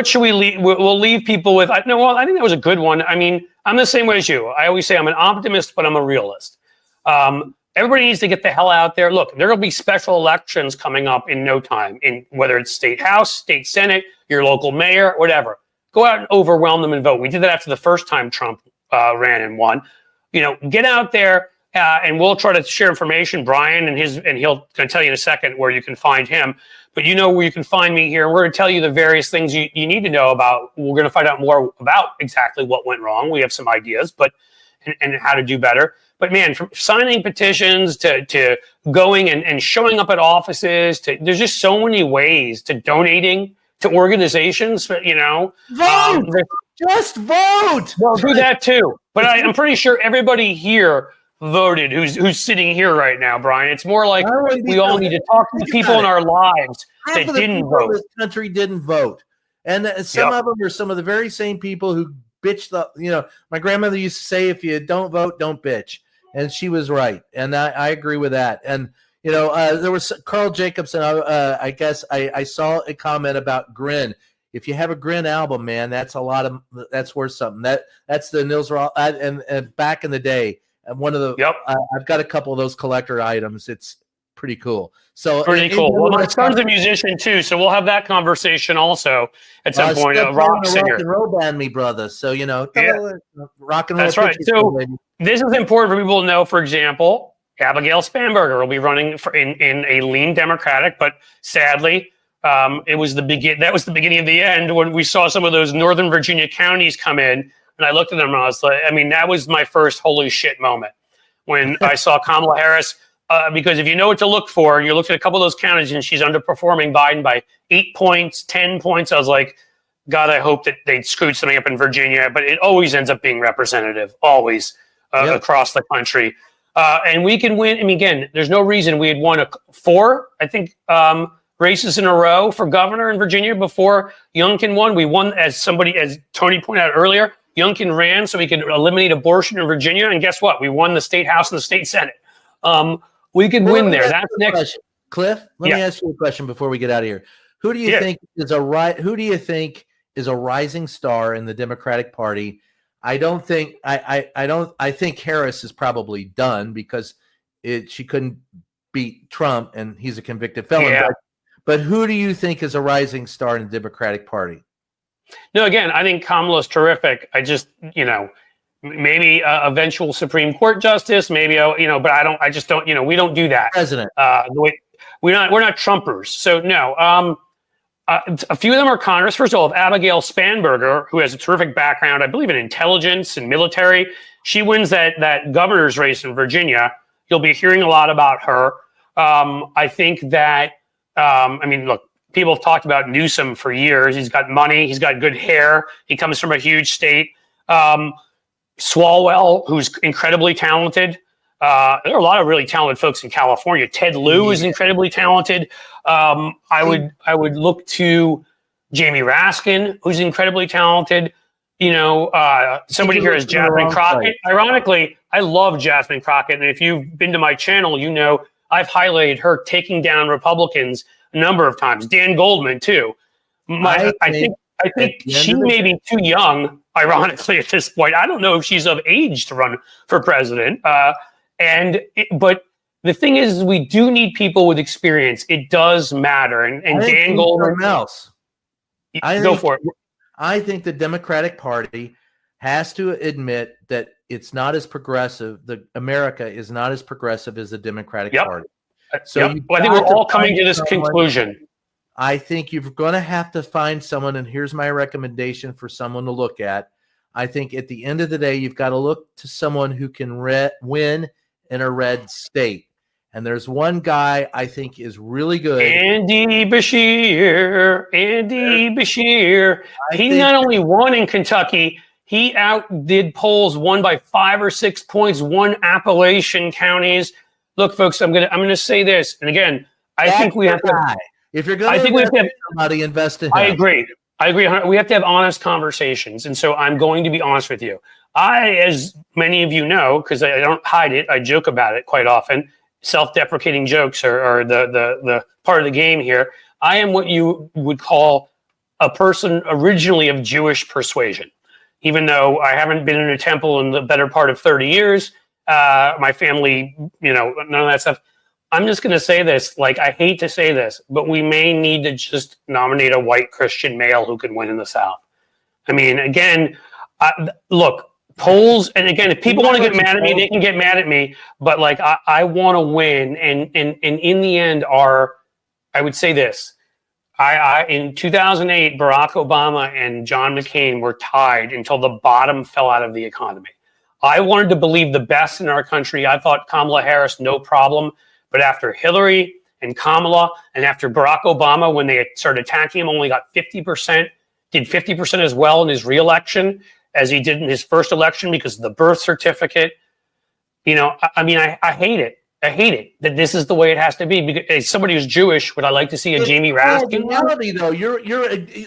should we leave? We'll leave people with. I think that was a good one. I mean, I'm the same way as you. I always say I'm an optimist, but I'm a realist. Everybody needs to get the hell out there. Look, there will be special elections coming up in no time, in whether it's state house, state senate, your local mayor, whatever. Go out and overwhelm them and vote. We did that after the first time Trump ran and won. Get out there and we'll try to share information. Brian and he'll going to tell you in a second where you can find him. But you know where you can find me here. We're going to tell you the various things you need to know about. We're going to find out more about exactly what went wrong. We have some ideas, and how to do better. But man, from signing petitions to going and showing up at offices, there's just so many ways to donating to organizations. Vote. Just vote. Well, do that too. But I'm pretty sure everybody here voted who's sitting here right now, Brian. It's more like we all need to talk to the people in our lives that didn't vote. This country didn't vote, and some of them are some of the very same people who bitch. My grandmother used to say, "If you don't vote, don't bitch," and she was right, and I agree with that. And there was Carl Jacobson. I guess I saw a comment about Grin. If you have a Grin album, man, that's worth something. That's the Nils Roth, and back in the day. One of the I've got a couple of those collector items. It's pretty cool. So pretty cool. Well, my son's a musician too, so we'll have that conversation also at some point. A rock singer, rock and roll band, me brother. So rock and roll. That's right. So this is important for people to know. For example, Abigail Spanberger will be running in a lean Democratic, but sadly, that was the beginning of the end when we saw some of those Northern Virginia counties come in. And I looked at them and I was like, that was my first holy shit moment when I saw Kamala Harris. Because if you know what to look for, and you look at a couple of those counties and she's underperforming Biden by 8 points, 10 points, I was like, God, I hope that they screwed something up in Virginia. But it always ends up being representative, always across the country. And we can win. I mean, again, there's no reason we had won 4, I think, races in a row for governor in Virginia before Youngkin won. We won, as Tony pointed out earlier, Youngkin ran so we could eliminate abortion in Virginia, and guess what? We won the state house and the state senate. We could win there. That's next. Question. Cliff, let me ask you a question before we get out of here. Who do you think is a rising star in the Democratic Party? I think Harris is probably done because she couldn't beat Trump, and he's a convicted felon. Yeah. But who do you think is a rising star in the Democratic Party? No, again, I think Kamala's terrific. I just, maybe eventual Supreme Court justice, maybe, but I just don't, we don't do that. President. We're not Trumpers. So no, a few of them are Congress. First of all, Abigail Spanberger, who has a terrific background, I believe in intelligence and military. She wins that governor's race in Virginia. You'll be hearing a lot about her. I think that, look, people have talked about Newsom for years. He's got money. He's got good hair. He comes from a huge state. Swalwell, who's incredibly talented. There are a lot of really talented folks in California. Ted Lieu is incredibly talented. I would look to Jamie Raskin, who's incredibly talented. Somebody here is Jasmine Crockett. Ironically, I love Jasmine Crockett. And if you've been to my channel, I've highlighted her taking down Republicans a number of times. Dan Goldman too. I think she may be too young, ironically, at this point. I don't know if she's of age to run for president. But the thing is, we do need people with experience. It does matter. And Dan Goldman. Else. Go for it. I think the Democratic Party has to admit that it's not as progressive. America is not as progressive as the Democratic Party. So I think we're all coming to this conclusion. I think you're going to have to find someone, and here's my recommendation for someone to look at. I think at the end of the day, you've got to look to someone who can win in a red state. And there's one guy I think is really good. Andy Beshear. He not only won in Kentucky, he outdid polls, won by 5 or 6 points, won Appalachian counties. Look, folks, I'm gonna say this, and again, I think we have to. If you're going to invest somebody, invest in him. I agree. We have to have honest conversations, and so I'm going to be honest with you. As many of you know, because I don't hide it, I joke about it quite often, self-deprecating jokes are the part of the game here. I am what you would call a person originally of Jewish persuasion. Even though I haven't been in a temple in the better part of 30 years, my family, none of that stuff. I'm just going to say this, like, I hate to say this, but we may need to just nominate a white Christian male who can win in the South. I mean, again, look, polls, and again, if people want to get mad at me, they can get mad at me, but like, I want to win. And in the end I would say this, in 2008, Barack Obama and John McCain were tied until the bottom fell out of the economy. I wanted to believe the best in our country. I thought Kamala Harris, no problem. But after Hillary and Kamala and after Barack Obama, when they started attacking him, only got 50%, did 50% as well in his reelection as he did in his first election because of the birth certificate. I hate it. I hate it that this is the way it has to be. Because as somebody who's Jewish, would I like to see a Jamie Raskin? Reality, though,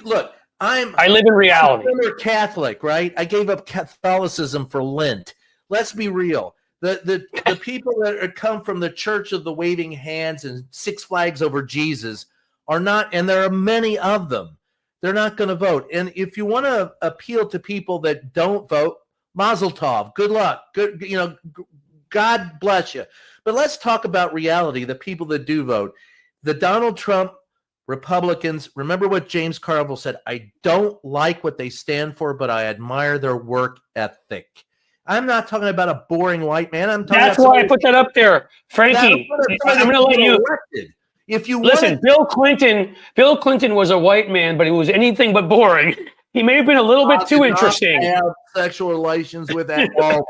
look. I live in reality. I'm a Catholic, right? I gave up Catholicism for Lent. Let's be real. The people that come from the Church of the Waving Hands and Six Flags Over Jesus are not, and there are many of them. They're not going to vote. And if you want to appeal to people that don't vote, Mazel Tov. Good luck. Good, God bless you. But let's talk about reality, the people that do vote. The Donald Trump Republicans, remember what James Carville said, I don't like what they stand for, but I admire their work ethic. I'm not talking about a boring white man. I'm talking That's why I put that up there. Frankie, I'm going to let you. Elected. If you listen, Bill Clinton was a white man, but he was anything but boring. He may have been a little bit too interesting. Have sexual relations with that woman.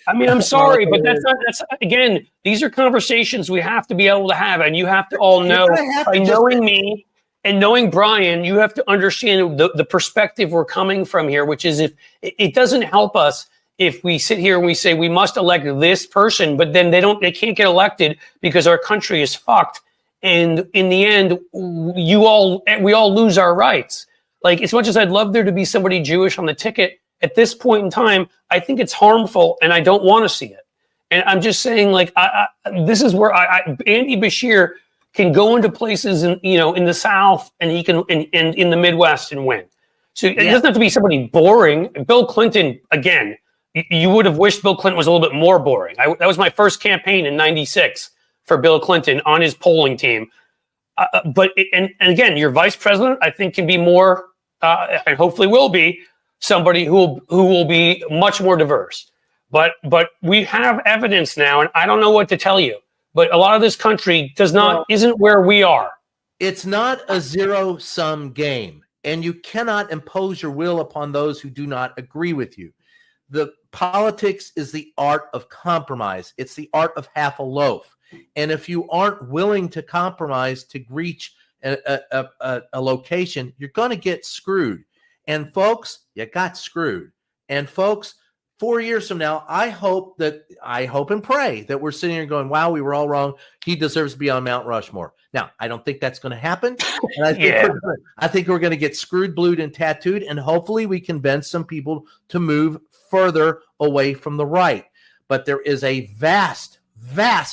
I mean, I'm sorry, but that's again, these are conversations we have to be able to have, and you have to all know, by knowing me and knowing Brian, you have to understand the perspective we're coming from here, which is if it doesn't help us if we sit here and we say we must elect this person, but then they can't get elected because our country is fucked. And in the end, we all lose our rights. Like, as much as I'd love there to be somebody Jewish on the ticket, at this point in time, I think it's harmful and I don't want to see it. And I'm just saying, like, this is where Andy Bashir can go into places in the South and he can in the Midwest and win. So it doesn't have to be somebody boring. Bill Clinton, again, you would have wished Bill Clinton was a little bit more boring. That was my first campaign in '96 for Bill Clinton on his polling team. But again, your vice president, I think, can be more, and hopefully will be, somebody who will be much more diverse. But we have evidence now, and I don't know what to tell you. But a lot of this country isn't where we are. It's not a zero-sum game, and you cannot impose your will upon those who do not agree with you. The politics is the art of compromise. It's the art of half a loaf. And if you aren't willing to compromise to reach a location, you're going to get screwed. And folks, you got screwed. And folks, 4 years from now, I hope and pray that we're sitting here going, wow, we were all wrong. He deserves to be on Mount Rushmore. Now, I don't think that's going to happen. And I think we're going to get screwed, blued, and tattooed. And hopefully we convince some people to move further away from the right. But there is a vast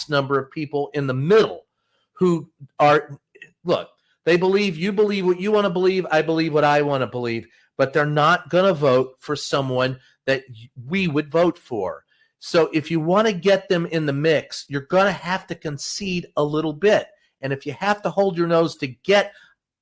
number of people in the middle who are, look, they believe, you believe what you want to believe, I believe what I want to believe, but they're not going to vote for someone that we would vote for. So if you want to get them in the mix, you're going to have to concede a little bit. And if you have to hold your nose to get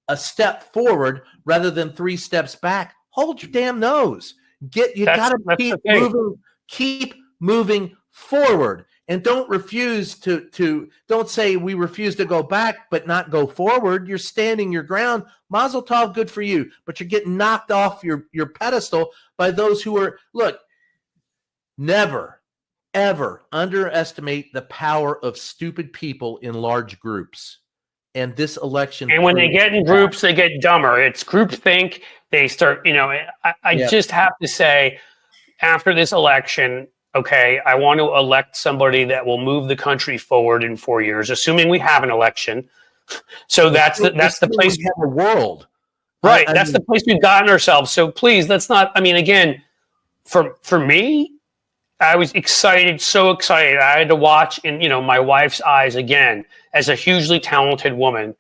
a step forward rather than 3 steps back, hold your damn nose. You got to keep moving forward. And don't refuse don't say we refuse to go back, but not go forward. You're standing your ground. Mazel tov, good for you. But you're getting knocked off your pedestal by those who are, look, never, ever underestimate the power of stupid people in large groups. And this election. And when they get in groups, they get dumber. It's groupthink. They start, I just have to say, after this election, okay, I want to elect somebody that will move the country forward in 4 years, assuming we have an election. So that's the place. We have a world. Right. That's the place we've gotten ourselves. So please, let's not, again, for me, I was excited, so excited. I had to watch in, my wife's eyes again as a hugely talented woman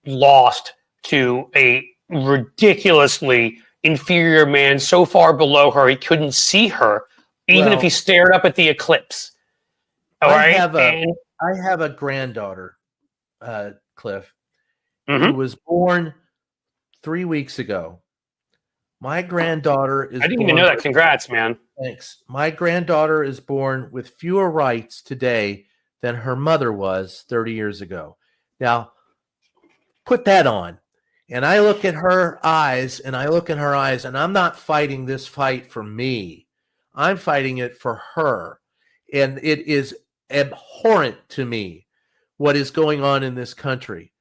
lost to a ridiculously inferior man so far below her he couldn't see her, even if he stared up at the eclipse. All right. I have a granddaughter, Cliff, who was born 3 weeks ago. My granddaughter is. I didn't even know that. Congrats, man. Thanks. My granddaughter is born with fewer rights today than her mother was 30 years ago. Now, put that on. And I look at her eyes, and I'm not fighting this fight for me. I'm fighting it for her. And it is abhorrent to me what is going on in this country.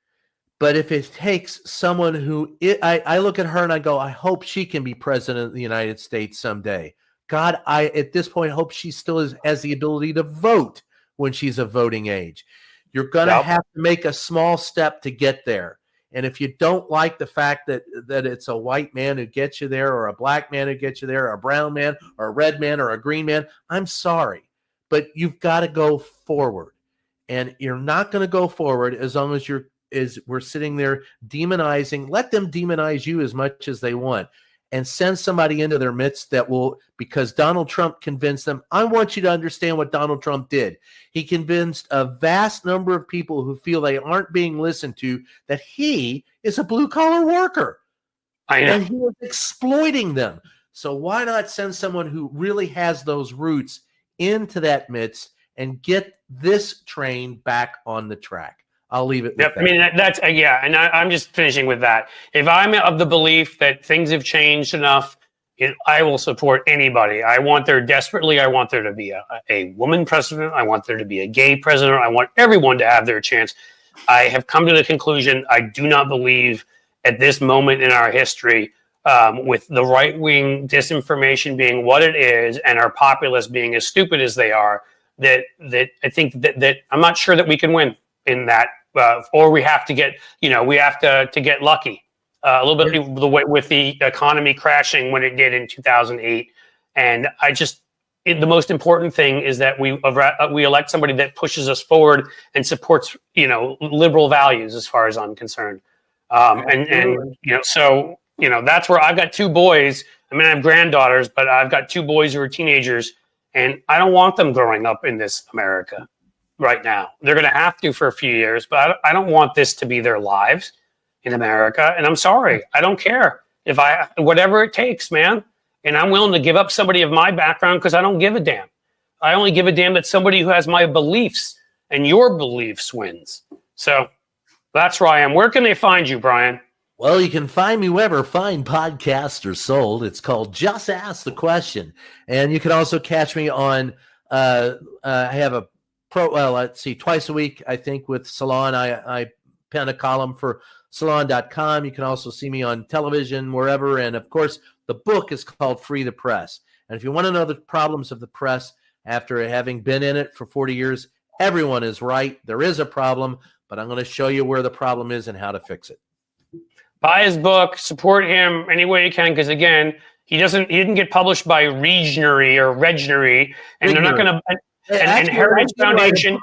But if it takes someone who I look at her and I go, I hope she can be president of the United States someday. God, I at this point hope she still has the ability to vote when she's of voting age. You're going to have to make a small step to get there. And if you don't like the fact that it's a white man who gets you there, or a black man who gets you there, or a brown man, or a red man, or a green man, I'm sorry. But you've got to go forward. And you're not going to go forward as long as we're sitting there demonizing. Let them demonize you as much as they want, and send somebody into their midst that will, because Donald Trump convinced them. I want you to understand what Donald Trump did. He convinced a vast number of people who feel they aren't being listened to that he is a blue-collar worker. I know. And he was exploiting them. So why not send someone who really has those roots into that midst and get this train back on the track? I'll leave it with that. I mean, that's and I'm just finishing with that. If I'm of the belief that things have changed enough, I will support anybody. I want there to be a woman president. I want there to be a gay president. I want everyone to have their chance. I have come to the conclusion I do not believe at this moment in our history, with the right-wing disinformation being what it is and our populace being as stupid as they are, that I think that I'm not sure that we can win in that. Or we have to get, to get lucky a little bit the way with the economy crashing when it did in 2008. And the most important thing is that we elect somebody that pushes us forward and supports, liberal values as far as I'm concerned. So that's where I've got two boys. I mean, I have granddaughters, but I've got two boys who are teenagers, and I don't want them growing up in this America. Right now, they're going to have to for a few years, but I don't want this to be their lives in America. And I'm sorry, I don't care whatever it takes, man. And I'm willing to give up somebody of my background because I don't give a damn. I only give a damn that somebody who has my beliefs and your beliefs wins. So that's where I am. Where can they find you, Brian? Well, you can find me wherever fine podcasts are sold. It's called Just Ask the Question. And you can also catch me on, I have a twice a week, I think, with Salon. I pen a column for salon.com. You can also see me on television, wherever. And of course, the book is called Free the Press. And if you want to know the problems of the press after having been in it for 40 years, everyone is right. There is a problem, but I'm going to show you where the problem is and how to fix it. Buy his book, support him any way you can, because again, he didn't get published by Regnery or Regnery, and they're not going to. And Heritage Foundation,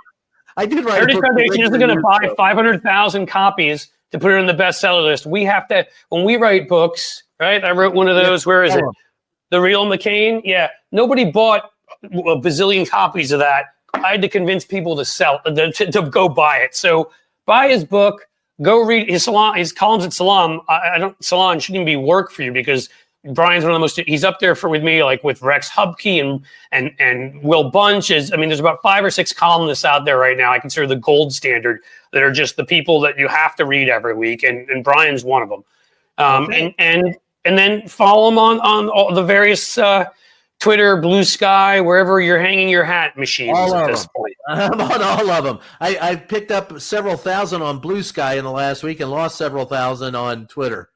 Heritage Foundation isn't going to buy 500,000 copies to put it on the bestseller list. We have to, when we write books, right? I wrote one of those. Where is it? The Real McCain. Yeah, nobody bought a bazillion copies of that. I had to convince people to go buy it. So buy his book. Go read his columns at Salon. Salon shouldn't even be work for you, because Brian's one of the most. He's up there with me, like with Rex Hubke and Will Bunch. There's about 5 or 6 columnists out there right now I consider the gold standard, that are just the people that you have to read every week, and Brian's one of them. Okay. And then follow him on all the various Twitter, Blue Sky, wherever you're hanging your hat machines at this point. I'm on all of them. I picked up several thousand on Blue Sky in the last week and lost several thousand on Twitter.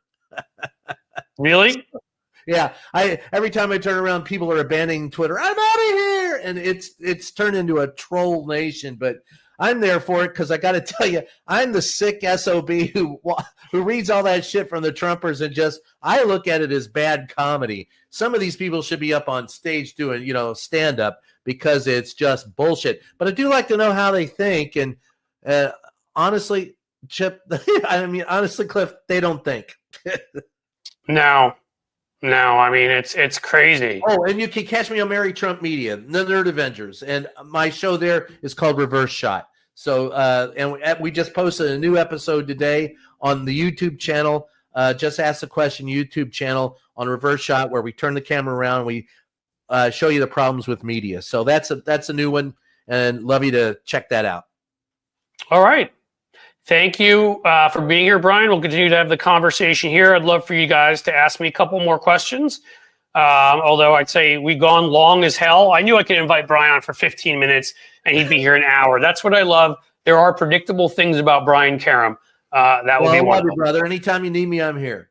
Really? Yeah, every time I turn around, people are abandoning Twitter. I'm out of here, and it's turned into a troll nation. But I'm there for it because I got to tell you, I'm the sick SOB who reads all that shit from the Trumpers and just, I look at it as bad comedy. Some of these people should be up on stage doing, stand up because it's just bullshit. But I do like to know how they think. And honestly, Chip, honestly, Cliff, they don't think. No, I mean, it's crazy. Oh, and you can catch me on Mary Trump Media, the Nerd Avengers, and my show there is called Reverse Shot. So, and we just posted a new episode today on the YouTube channel. Just Ask the Question YouTube channel on Reverse Shot, where we turn the camera around and we show you the problems with media. So that's a new one, and love you to check that out. All right. Thank you for being here, Brian. We'll continue to have the conversation here. I'd love for you guys to ask me a couple more questions. Although I'd say we've gone long as hell. I knew I could invite Brian on for 15 minutes and he'd be here an hour. That's what I love. There are predictable things about Brian Karem. That would be wonderful. I love you, brother. Anytime you need me, I'm here.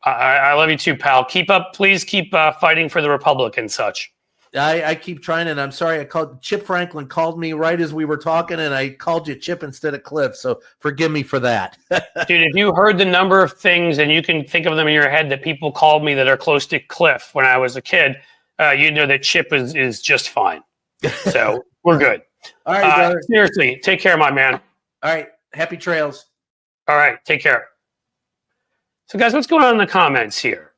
I love you too, pal. Please keep fighting for the Republic and such. I keep trying, and I'm sorry. Chip Franklin called me right as we were talking, and I called you Chip instead of Cliff. So forgive me for that. Dude, if you heard the number of things and you can think of them in your head that people called me that are close to Cliff when I was a kid, you know that Chip is just fine. So we're good. All right, brother. Seriously, take care, my man. All right. Happy trails. All right. Take care. So, guys, what's going on in the comments here?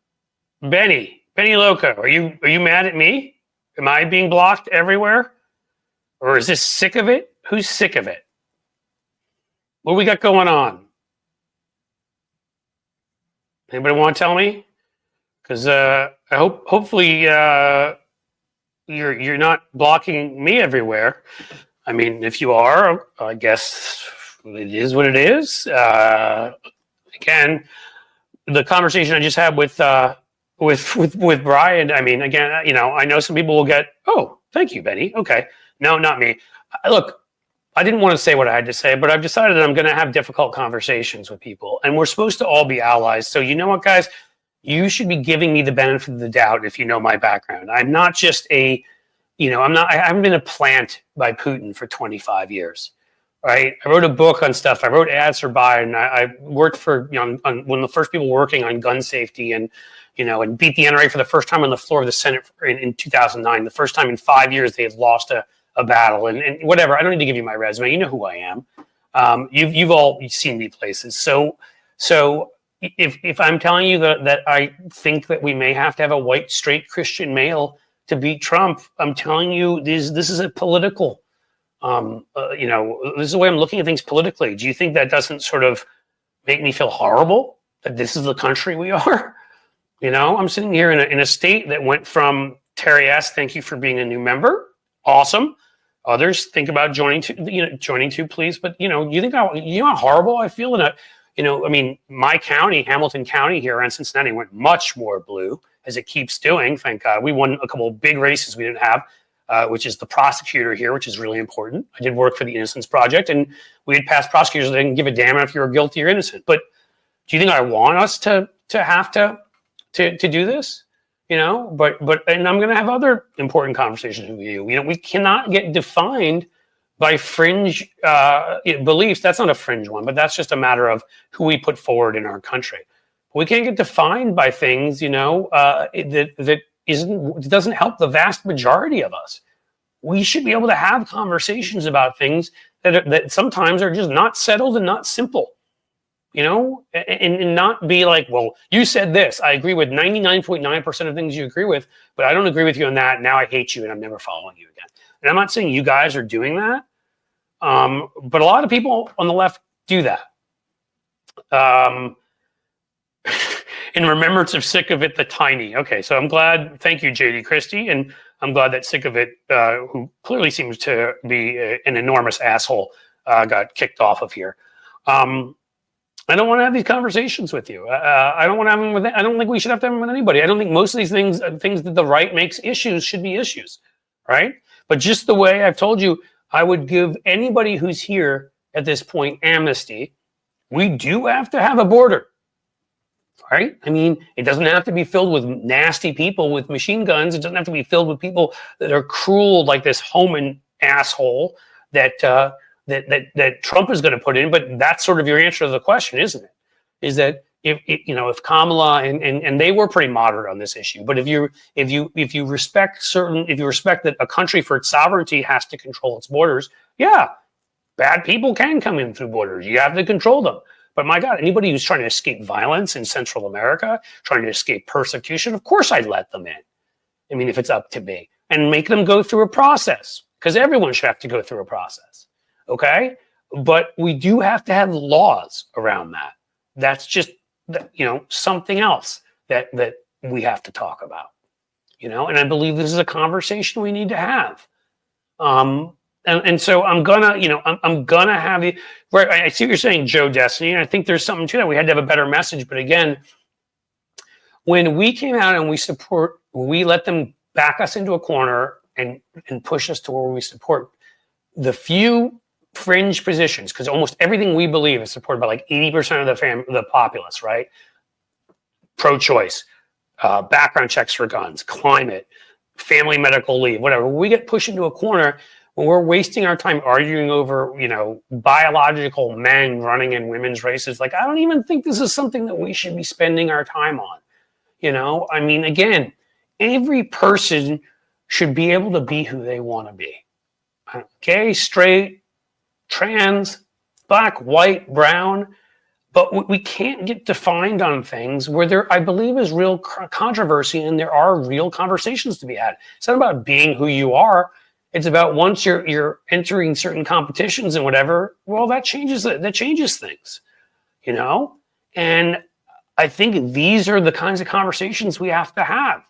Benny Loco, are you mad at me? Am I being blocked everywhere? Or is this sick of it? Who's sick of it? What we got going on? Anybody want to tell me? Because hopefully you're not blocking me everywhere. I mean, if you are, I guess it is what it is. Again, the conversation I just had with Brian, I mean, again, I know some people will get, oh, thank you, Benny. Okay. No, not me. Look, I didn't want to say what I had to say, but I've decided that I'm going to have difficult conversations with people, and we're supposed to all be allies. So you know what, guys? You should be giving me the benefit of the doubt if you know my background. I'm not just I haven't been a plant by Putin for 25 years. Right. I wrote a book on stuff. I wrote ads for Biden. I worked for, on one of the first people working on gun safety and beat the NRA for the first time on the floor of the Senate in 2009. The first time in 5 years they had lost a battle and whatever. I don't need to give you my resume. You know who I am. You've all seen me places. So if I'm telling you that I think that we may have to have a white, straight Christian male to beat Trump, I'm telling you this is a political. This is the way I'm looking at things politically. Do you think that doesn't sort of make me feel horrible that this is the country we are? I'm sitting here in a state that went from Terry S. Thank you for being a new member. Awesome. Others think about joining too, please. But you think how horrible I feel my county, Hamilton County here around Cincinnati went much more blue as it keeps doing. Thank God. We won a couple of big races we didn't have. Which is the prosecutor here, which is really important. I did work for the Innocence Project, and we had passed prosecutors that didn't give a damn if you were guilty or innocent. But do you think I want us to have to do this? And I'm going to have other important conversations with you. We cannot get defined by fringe beliefs. That's not a fringe one, but that's just a matter of who we put forward in our country. We can't get defined by things, that it doesn't help the vast majority of us. We should be able to have conversations about things that sometimes are just not settled and not simple, and not be like, well, you said this. I agree with 99.9% of things you agree with, but I don't agree with you on that. Now I hate you and I'm never following you again. And I'm not saying you guys are doing that, but a lot of people on the left do that. In remembrance of Sick of It, the Tiny. Okay, so I'm glad. Thank you, JD Christie. And I'm glad that Sick of It, who clearly seems to be an enormous asshole, got kicked off of here. I don't want to have these conversations with you. I don't want to have them with. I don't think we should have to have them with anybody. I don't think most of these things that the right makes issues, should be issues, right? But just the way I've told you, I would give anybody who's here at this point amnesty. We do have to have a border. Right? I mean, it doesn't have to be filled with nasty people with machine guns. It doesn't have to be filled with people that are cruel, like this Homan asshole that that Trump is going to put in. But that's sort of your answer to the question, isn't it? Is that if Kamala and they were pretty moderate on this issue, but if you respect that a country for its sovereignty has to control its borders, yeah, bad people can come in through borders. You have to control them. But my God, anybody who's trying to escape violence in Central America, trying to escape persecution, of course I'd let them in. I mean, if it's up to me, and make them go through a process, because everyone should have to go through a process. Okay, but we do have to have laws around that. That's just something else that we have to talk about. And I believe this is a conversation we need to have. And so I'm gonna have you. Right, I see what you're saying, Joe Destiny, and I think there's something to that. We had to have a better message, but again, when we came out and we let them back us into a corner and push us to where we support the few fringe positions, because almost everything we believe is supported by like 80% of the populace, right? Pro-choice, background checks for guns, climate, family medical leave, whatever. We get pushed into a corner when we're wasting our time arguing over, biological men running in women's races. Like, I don't even think this is something that we should be spending our time on. I mean, again, every person should be able to be who they want to be. Gay, straight, trans, black, white, brown. But we can't get defined on things where there, I believe, is real controversy and there are real conversations to be had. It's not about being who you are. It's about once you're entering certain competitions and whatever, well, that changes things, And I think these are the kinds of conversations we have to have.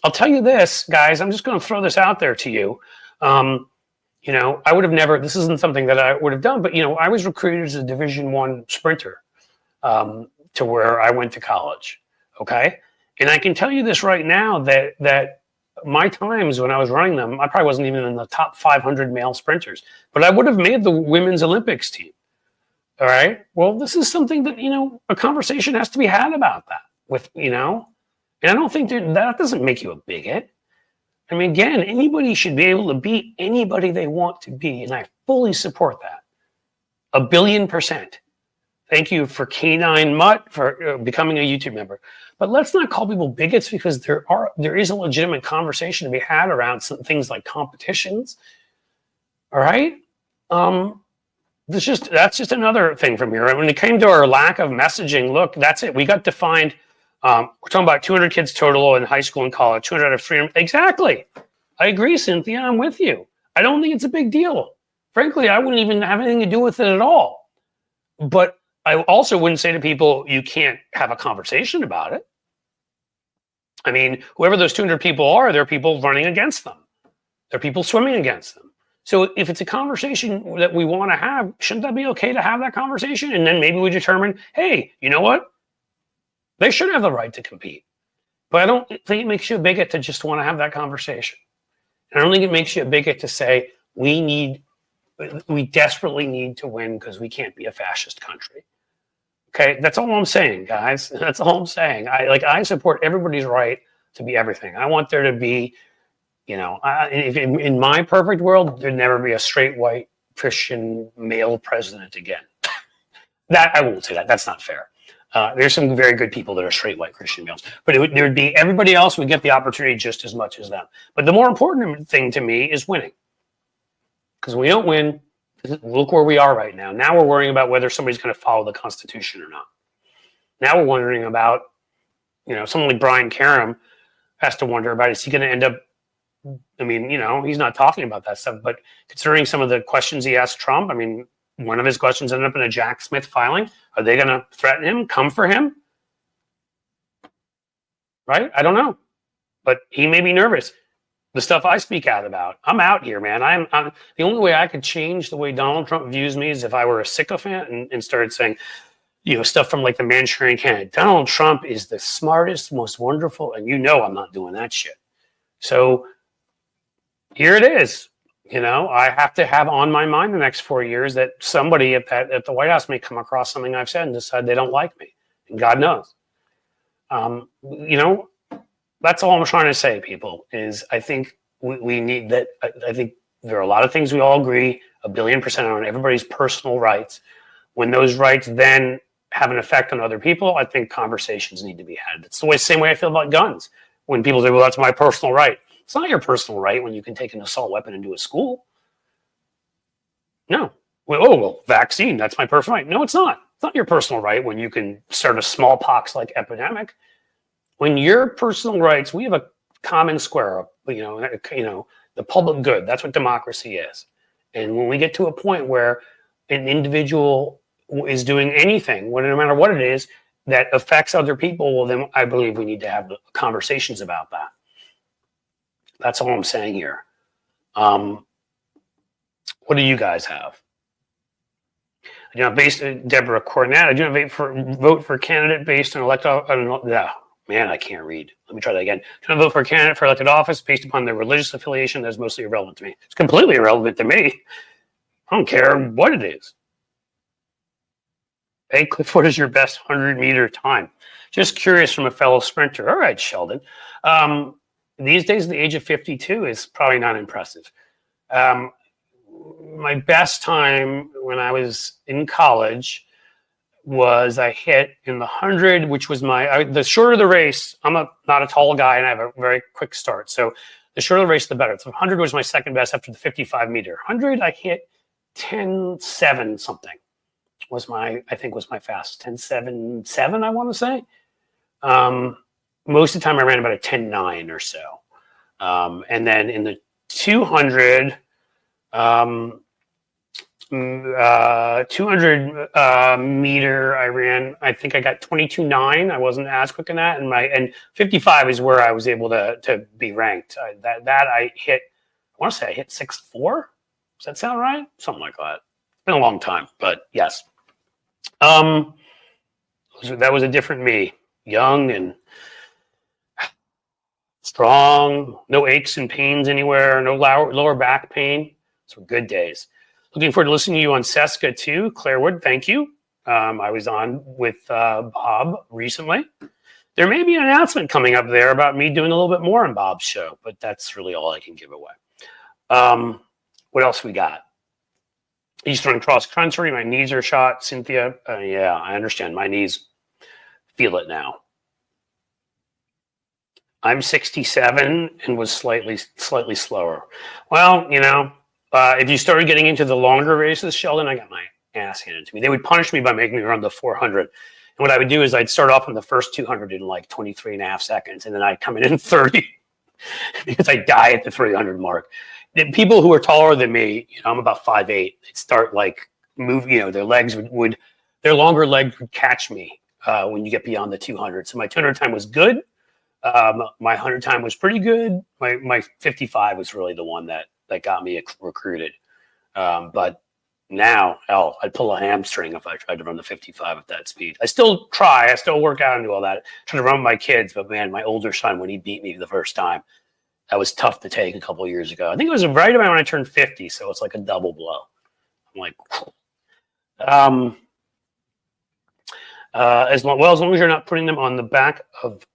I'll tell you this, guys, I'm just going to throw this out there to you. I would have never, this isn't something that I would have done, but, I was recruited as a Division I sprinter to where I went to college. Okay. And I can tell you this right now that my times when I was running them, I probably wasn't even in the top 500 male sprinters, but I would have made the women's Olympics team. All right. Well, this is something that, a conversation has to be had about that and I don't think that doesn't make you a bigot. I mean, again, anybody should be able to be anybody they want to be. And I fully support that. 1,000,000,000%. Thank you for Canine Mutt for becoming a YouTube member. But let's not call people bigots, because there is a legitimate conversation to be had around some things like competitions. All right. That's just another thing from here. When it came to our lack of messaging, look, that's it. We got defined. We're talking about 200 kids total in high school and college, 200 out of 300. Exactly. I agree, Cynthia. I'm with you. I don't think it's a big deal. Frankly, I wouldn't even have anything to do with it at all. But I also wouldn't say to people, you can't have a conversation about it. I mean, whoever those 200 people are, there are people running against them. There are people swimming against them. So if it's a conversation that we want to have, shouldn't that be okay to have that conversation? And then maybe we determine, hey, you know what? They should have the right to compete. But I don't think it makes you a bigot to just want to have that conversation. And I don't think it makes you a bigot to say, we desperately need to win because we can't be a fascist country. Okay, that's all I'm saying, guys. That's all I'm saying. I support everybody's right to be everything. I want there to be, in my perfect world, there'd never be a straight white Christian male president again. That I won't say that. That's not fair. There's some very good people that are straight white Christian males, but there would be everybody else would get the opportunity just as much as them. But the more important thing to me is winning, because when we don't win, look where we are right now. Now we're worrying about whether somebody's going to follow the Constitution or not. Now we're wondering about, someone like Brian Karem has to wonder about, is he going to end up, I mean, he's not talking about that stuff, but considering some of the questions he asked Trump, I mean, one of his questions ended up in a Jack Smith filing. Are they going to threaten him, come for him? Right? I don't know. But he may be nervous. The stuff I speak out about, I'm out here, man. I'm the only way I could change the way Donald Trump views me is if I were a sycophant and started saying, stuff from like the Manchurian Candidate. Donald Trump is the smartest, most wonderful, and I'm not doing that shit. So here it is. I have to have on my mind the next 4 years that somebody at the White House may come across something I've said and decide they don't like me. And God knows. That's all I'm trying to say, people, is I think we need that. I think there are a lot of things we all agree 1,000,000,000% on everybody's personal rights. When those rights then have an effect on other people, I think conversations need to be had. It's the same way I feel about guns. When people say, well, that's my personal right. It's not your personal right when you can take an assault weapon into a school. No. Well, vaccine, that's my personal right. No, it's not. It's not your personal right when you can start a smallpox-like epidemic. When your personal rights, we have a common square, the public good. That's what democracy is. And when we get to a point where an individual is doing anything, no matter what it is, that affects other people, well, then I believe we need to have conversations about that. That's all I'm saying here. What do you guys have? Deborah Cornett, I do not vote for candidate based on man, I can't read. Let me try that again. Do not vote for a candidate for elected office based upon their religious affiliation. That's mostly irrelevant to me. It's completely irrelevant to me. I don't care what it is. Hey, Cliff, what is your best 100-meter time? Just curious from a fellow sprinter. All right, Sheldon. These days, at the age of 52 is probably not impressive. My best time when I was in college was I hit in the 100, which was the shorter the race. I'm not a tall guy, and I have a very quick start. So the shorter the race, the better. So 100 was my second best after the 55-meter. 100, I hit 10.7 something. I think was my fast 10.77, I want to say. Most of the time I ran about a 10.9 or so. And then in the 200 meter, I ran, I think I got 22.9. I wasn't as quick in that. And 55 is where I was able to be ranked. I hit, I want to say I hit 6.4. Does that sound right? Something like that. It's been a long time, but yes. That was a different me, young and strong, no aches and pains anywhere, no lower back pain. Those were good days. Looking forward to listening to you on Seska too, Clarewood. Thank you. I was on with Bob recently. There may be an announcement coming up there about me doing a little bit more on Bob's show, but that's really all I can give away. What else we got? Eastern cross country, my knees are shot. Cynthia, yeah, I understand. My knees feel it now. I'm 67 and was slightly slower. Well, if you started getting into the longer races, Sheldon, I got my ass handed to me. They would punish me by making me run the 400. And what I would do is I'd start off in the first 200 in like 23 and a half seconds, and then I'd come in 30 because I die at the 300 mark. The people who are taller than me, I'm about 5'8", they'd start like moving, their legs their longer legs would catch me when you get beyond the 200. So my 200 time was good. My 100 time was pretty good. My 55 was really the one that got me recruited. But now, I'd pull a hamstring if I tried to run the 55 at that speed. I still work out and do all that. Try to run with my kids, but man, my older son, when he beat me the first time, that was tough to take a couple of years ago. I think it was right about when I turned 50, so it's like a double blow. I'm like, as long as you're not putting them on the back of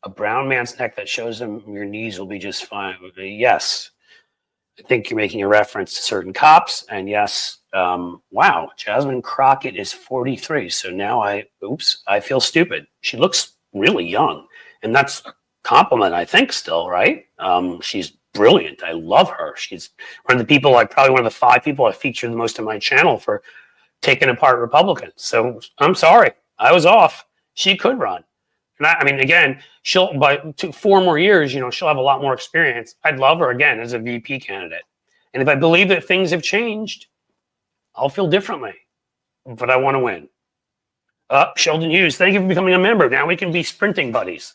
a brown man's neck that shows them your knees will be just fine. Yes, I think you're making a reference to certain cops, and yes, wow, Jasmine Crockett is 43, so now I feel stupid. She looks really young, and that's compliment, I think, still, right? She's brilliant. I love her. She's one of the people, probably one of the 5 people I feature the most on my channel for taking apart Republicans. So I'm sorry, I was off. She could run. And again, she'll, by 4 more years, she'll have a lot more experience. I'd love her again as a VP candidate. And if I believe that things have changed, I'll feel differently. But I want to win. Sheldon Hughes, thank you for becoming a member. Now we can be sprinting buddies.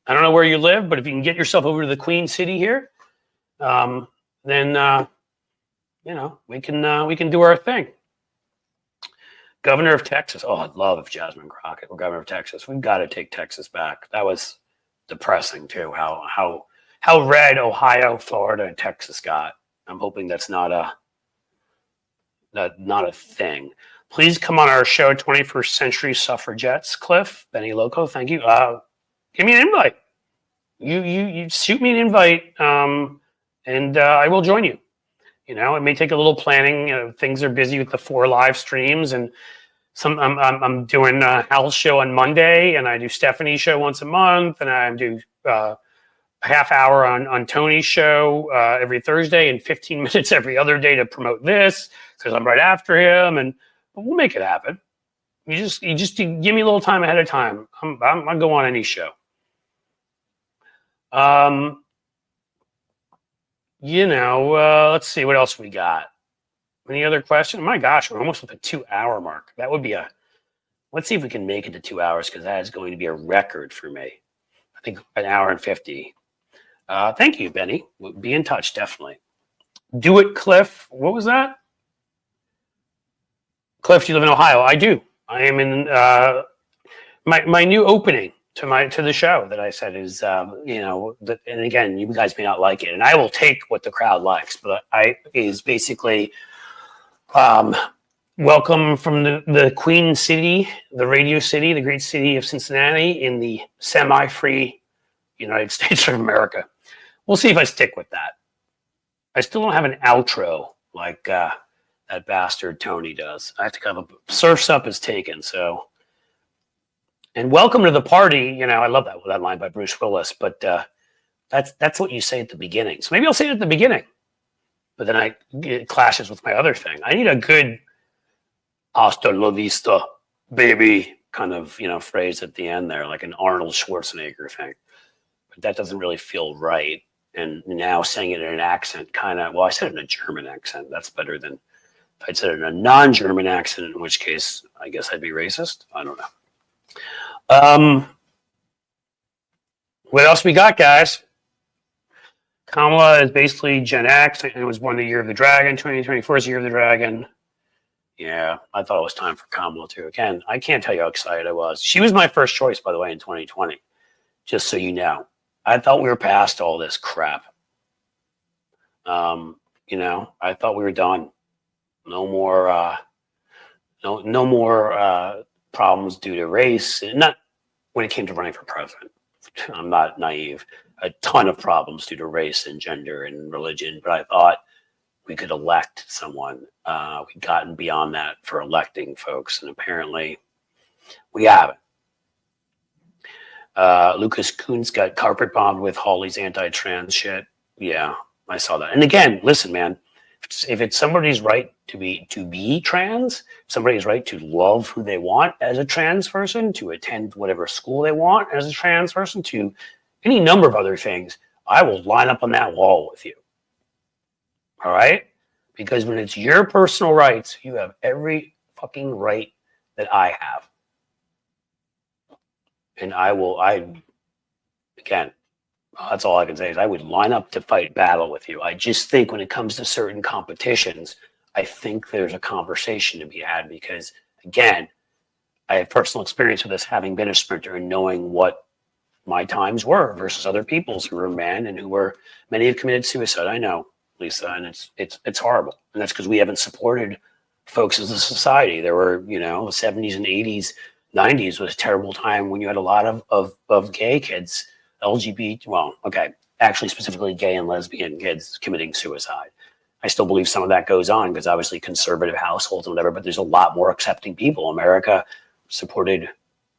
I don't know where you live, but if you can get yourself over to the Queen City here, then we can do our thing. Governor of Texas. Oh, I'd love if Jasmine Crockett were governor of Texas. We've got to take Texas back. That was depressing too. How red Ohio, Florida, and Texas got. I'm hoping that's not a thing. Please come on our show, 21st Century Suffragettes. Cliff, Benny Loco, thank you. Give me an invite. You shoot me an invite, and I will join you. You know, it may take a little planning. You know, things are busy with the 4 live streams, and I'm doing a Hal's show on Monday, and I do Stephanie's show once a month, and I do a half hour on Tony's show every Thursday, and 15 minutes every other day to promote this because I'm right after him, and we'll make it happen. You just give me a little time ahead of time. I'll go on any show. You know, let's see what else we got. Any other question? Oh my gosh, we're almost at the 2-hour mark. That would be let's see if we can make it to 2 hours, because that is going to be a record for me. I think 1 hour and 50. Thank you, Benny. We'll be in touch, definitely. Do it, Cliff. What was that? Cliff, you live in Ohio. I do. I am in my new opening to the show that I said is, you know, and again, you guys may not like it, and I will take what the crowd likes, but is basically welcome from the Queen City, the Radio City, the great city of Cincinnati in the semi-free United States of America. We'll see if I stick with that. I still don't have an outro like that bastard Tony does. I have to kind of Surf's Up is taken, so. And welcome to the party. You know, I love that line by Bruce Willis, but that's what you say at the beginning. So maybe I'll say it at the beginning, but then it clashes with my other thing. I need a good hasta la vista, baby, kind of, you know, phrase at the end there, like an Arnold Schwarzenegger thing. But that doesn't really feel right. And now saying it in an accent, I said it in a German accent. That's better than if I'd said it in a non-German accent, in which case I guess I'd be racist. I don't know. What else we got, guys? Kamala is basically Gen X. It was born the year of the dragon. 2024 is the year of the dragon. Yeah, I thought it was time for Kamala too. Again, I can't tell you how excited I was. She was my first choice, by the way, in 2020. Just so you know, I thought we were past all this crap. You know, I thought we were done. No more. No more problems due to race. Not when it came to running for president. I'm not naive. A ton of problems due to race and gender and religion, but I thought we could elect someone. We'd gotten beyond that for electing folks, and apparently we haven't. Lucas Kuhn's got carpet bombed with Hawley's anti-trans shit. Yeah, I saw that. And again, listen, man, if it's somebody's right to be trans, somebody's right to love who they want as a trans person, to attend whatever school they want as a trans person, to any number of other things, I will line up on that wall with you. All right? Because when it's your personal rights, you have every fucking right that I have. And again, that's all I can say is I would line up to fight battle with you. I just think when it comes to certain competitions, I think there's a conversation to be had because, again, I have personal experience with this, having been a sprinter and knowing what my times were versus other people's who were men and many have committed suicide. I know, Lisa, and it's horrible. And that's because we haven't supported folks as a society. There were, the 70s and 80s, 90s was a terrible time when you had a lot of gay kids, actually specifically gay and lesbian kids committing suicide. I still believe some of that goes on because obviously conservative households and whatever, but there's a lot more accepting people. America supported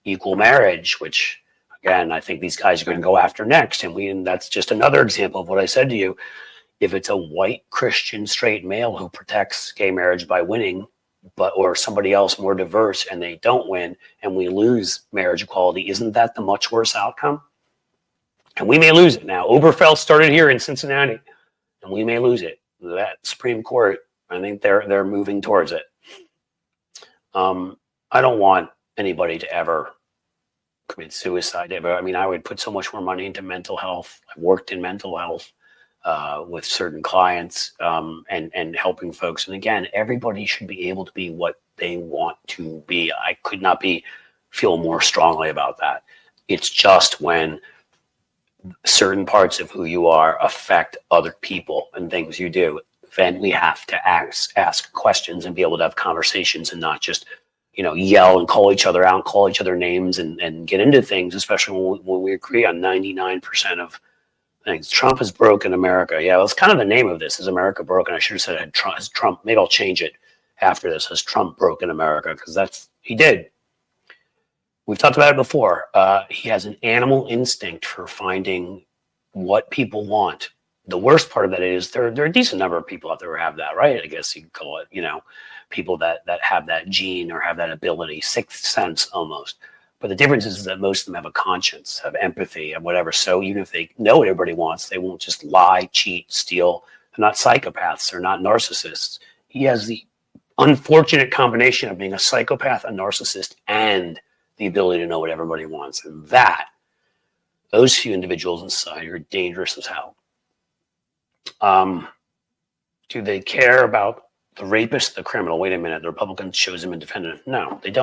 equal marriage, which again, I think these guys are going to go after next. And that's just another example of what I said to you. If it's a white Christian straight male who protects gay marriage by winning, or somebody else more diverse and they don't win and we lose marriage equality, isn't that the much worse outcome? And we may lose it now. Obergefell started here in Cincinnati and we may lose it. That Supreme Court, I think they're moving towards it. I don't want anybody to ever commit suicide ever. I mean, I would put so much more money into mental health. I've worked in mental health with certain clients and helping folks. And again, everybody should be able to be what they want to be. I could not feel more strongly about that. It's just when certain parts of who you are affect other people and things you do, then we have to ask questions and be able to have conversations and not just yell and call each other out, call each other names and get into things, especially when we agree on 99% things. Trump has broken America. Yeah, that's kind of the name of this, is America Broken. I should have said it has Trump. Maybe I'll change it after this, has Trump broken America, because he did. We've talked about it before. He has an animal instinct for finding what people want. The worst part of that is there are a decent number of people out there who have that, right? I guess you could call it, people that have that gene or have that ability, sixth sense almost. But the difference is that most of them have a conscience, have empathy, and whatever. So even if they know what everybody wants, they won't just lie, cheat, steal. They're not psychopaths. They're not narcissists. He has the unfortunate combination of being a psychopath, a narcissist, and the ability to know what everybody wants. And those few individuals in society are dangerous as hell. Do they care about the rapist, the criminal? Wait a minute, the Republicans chose him independent. No, they don't.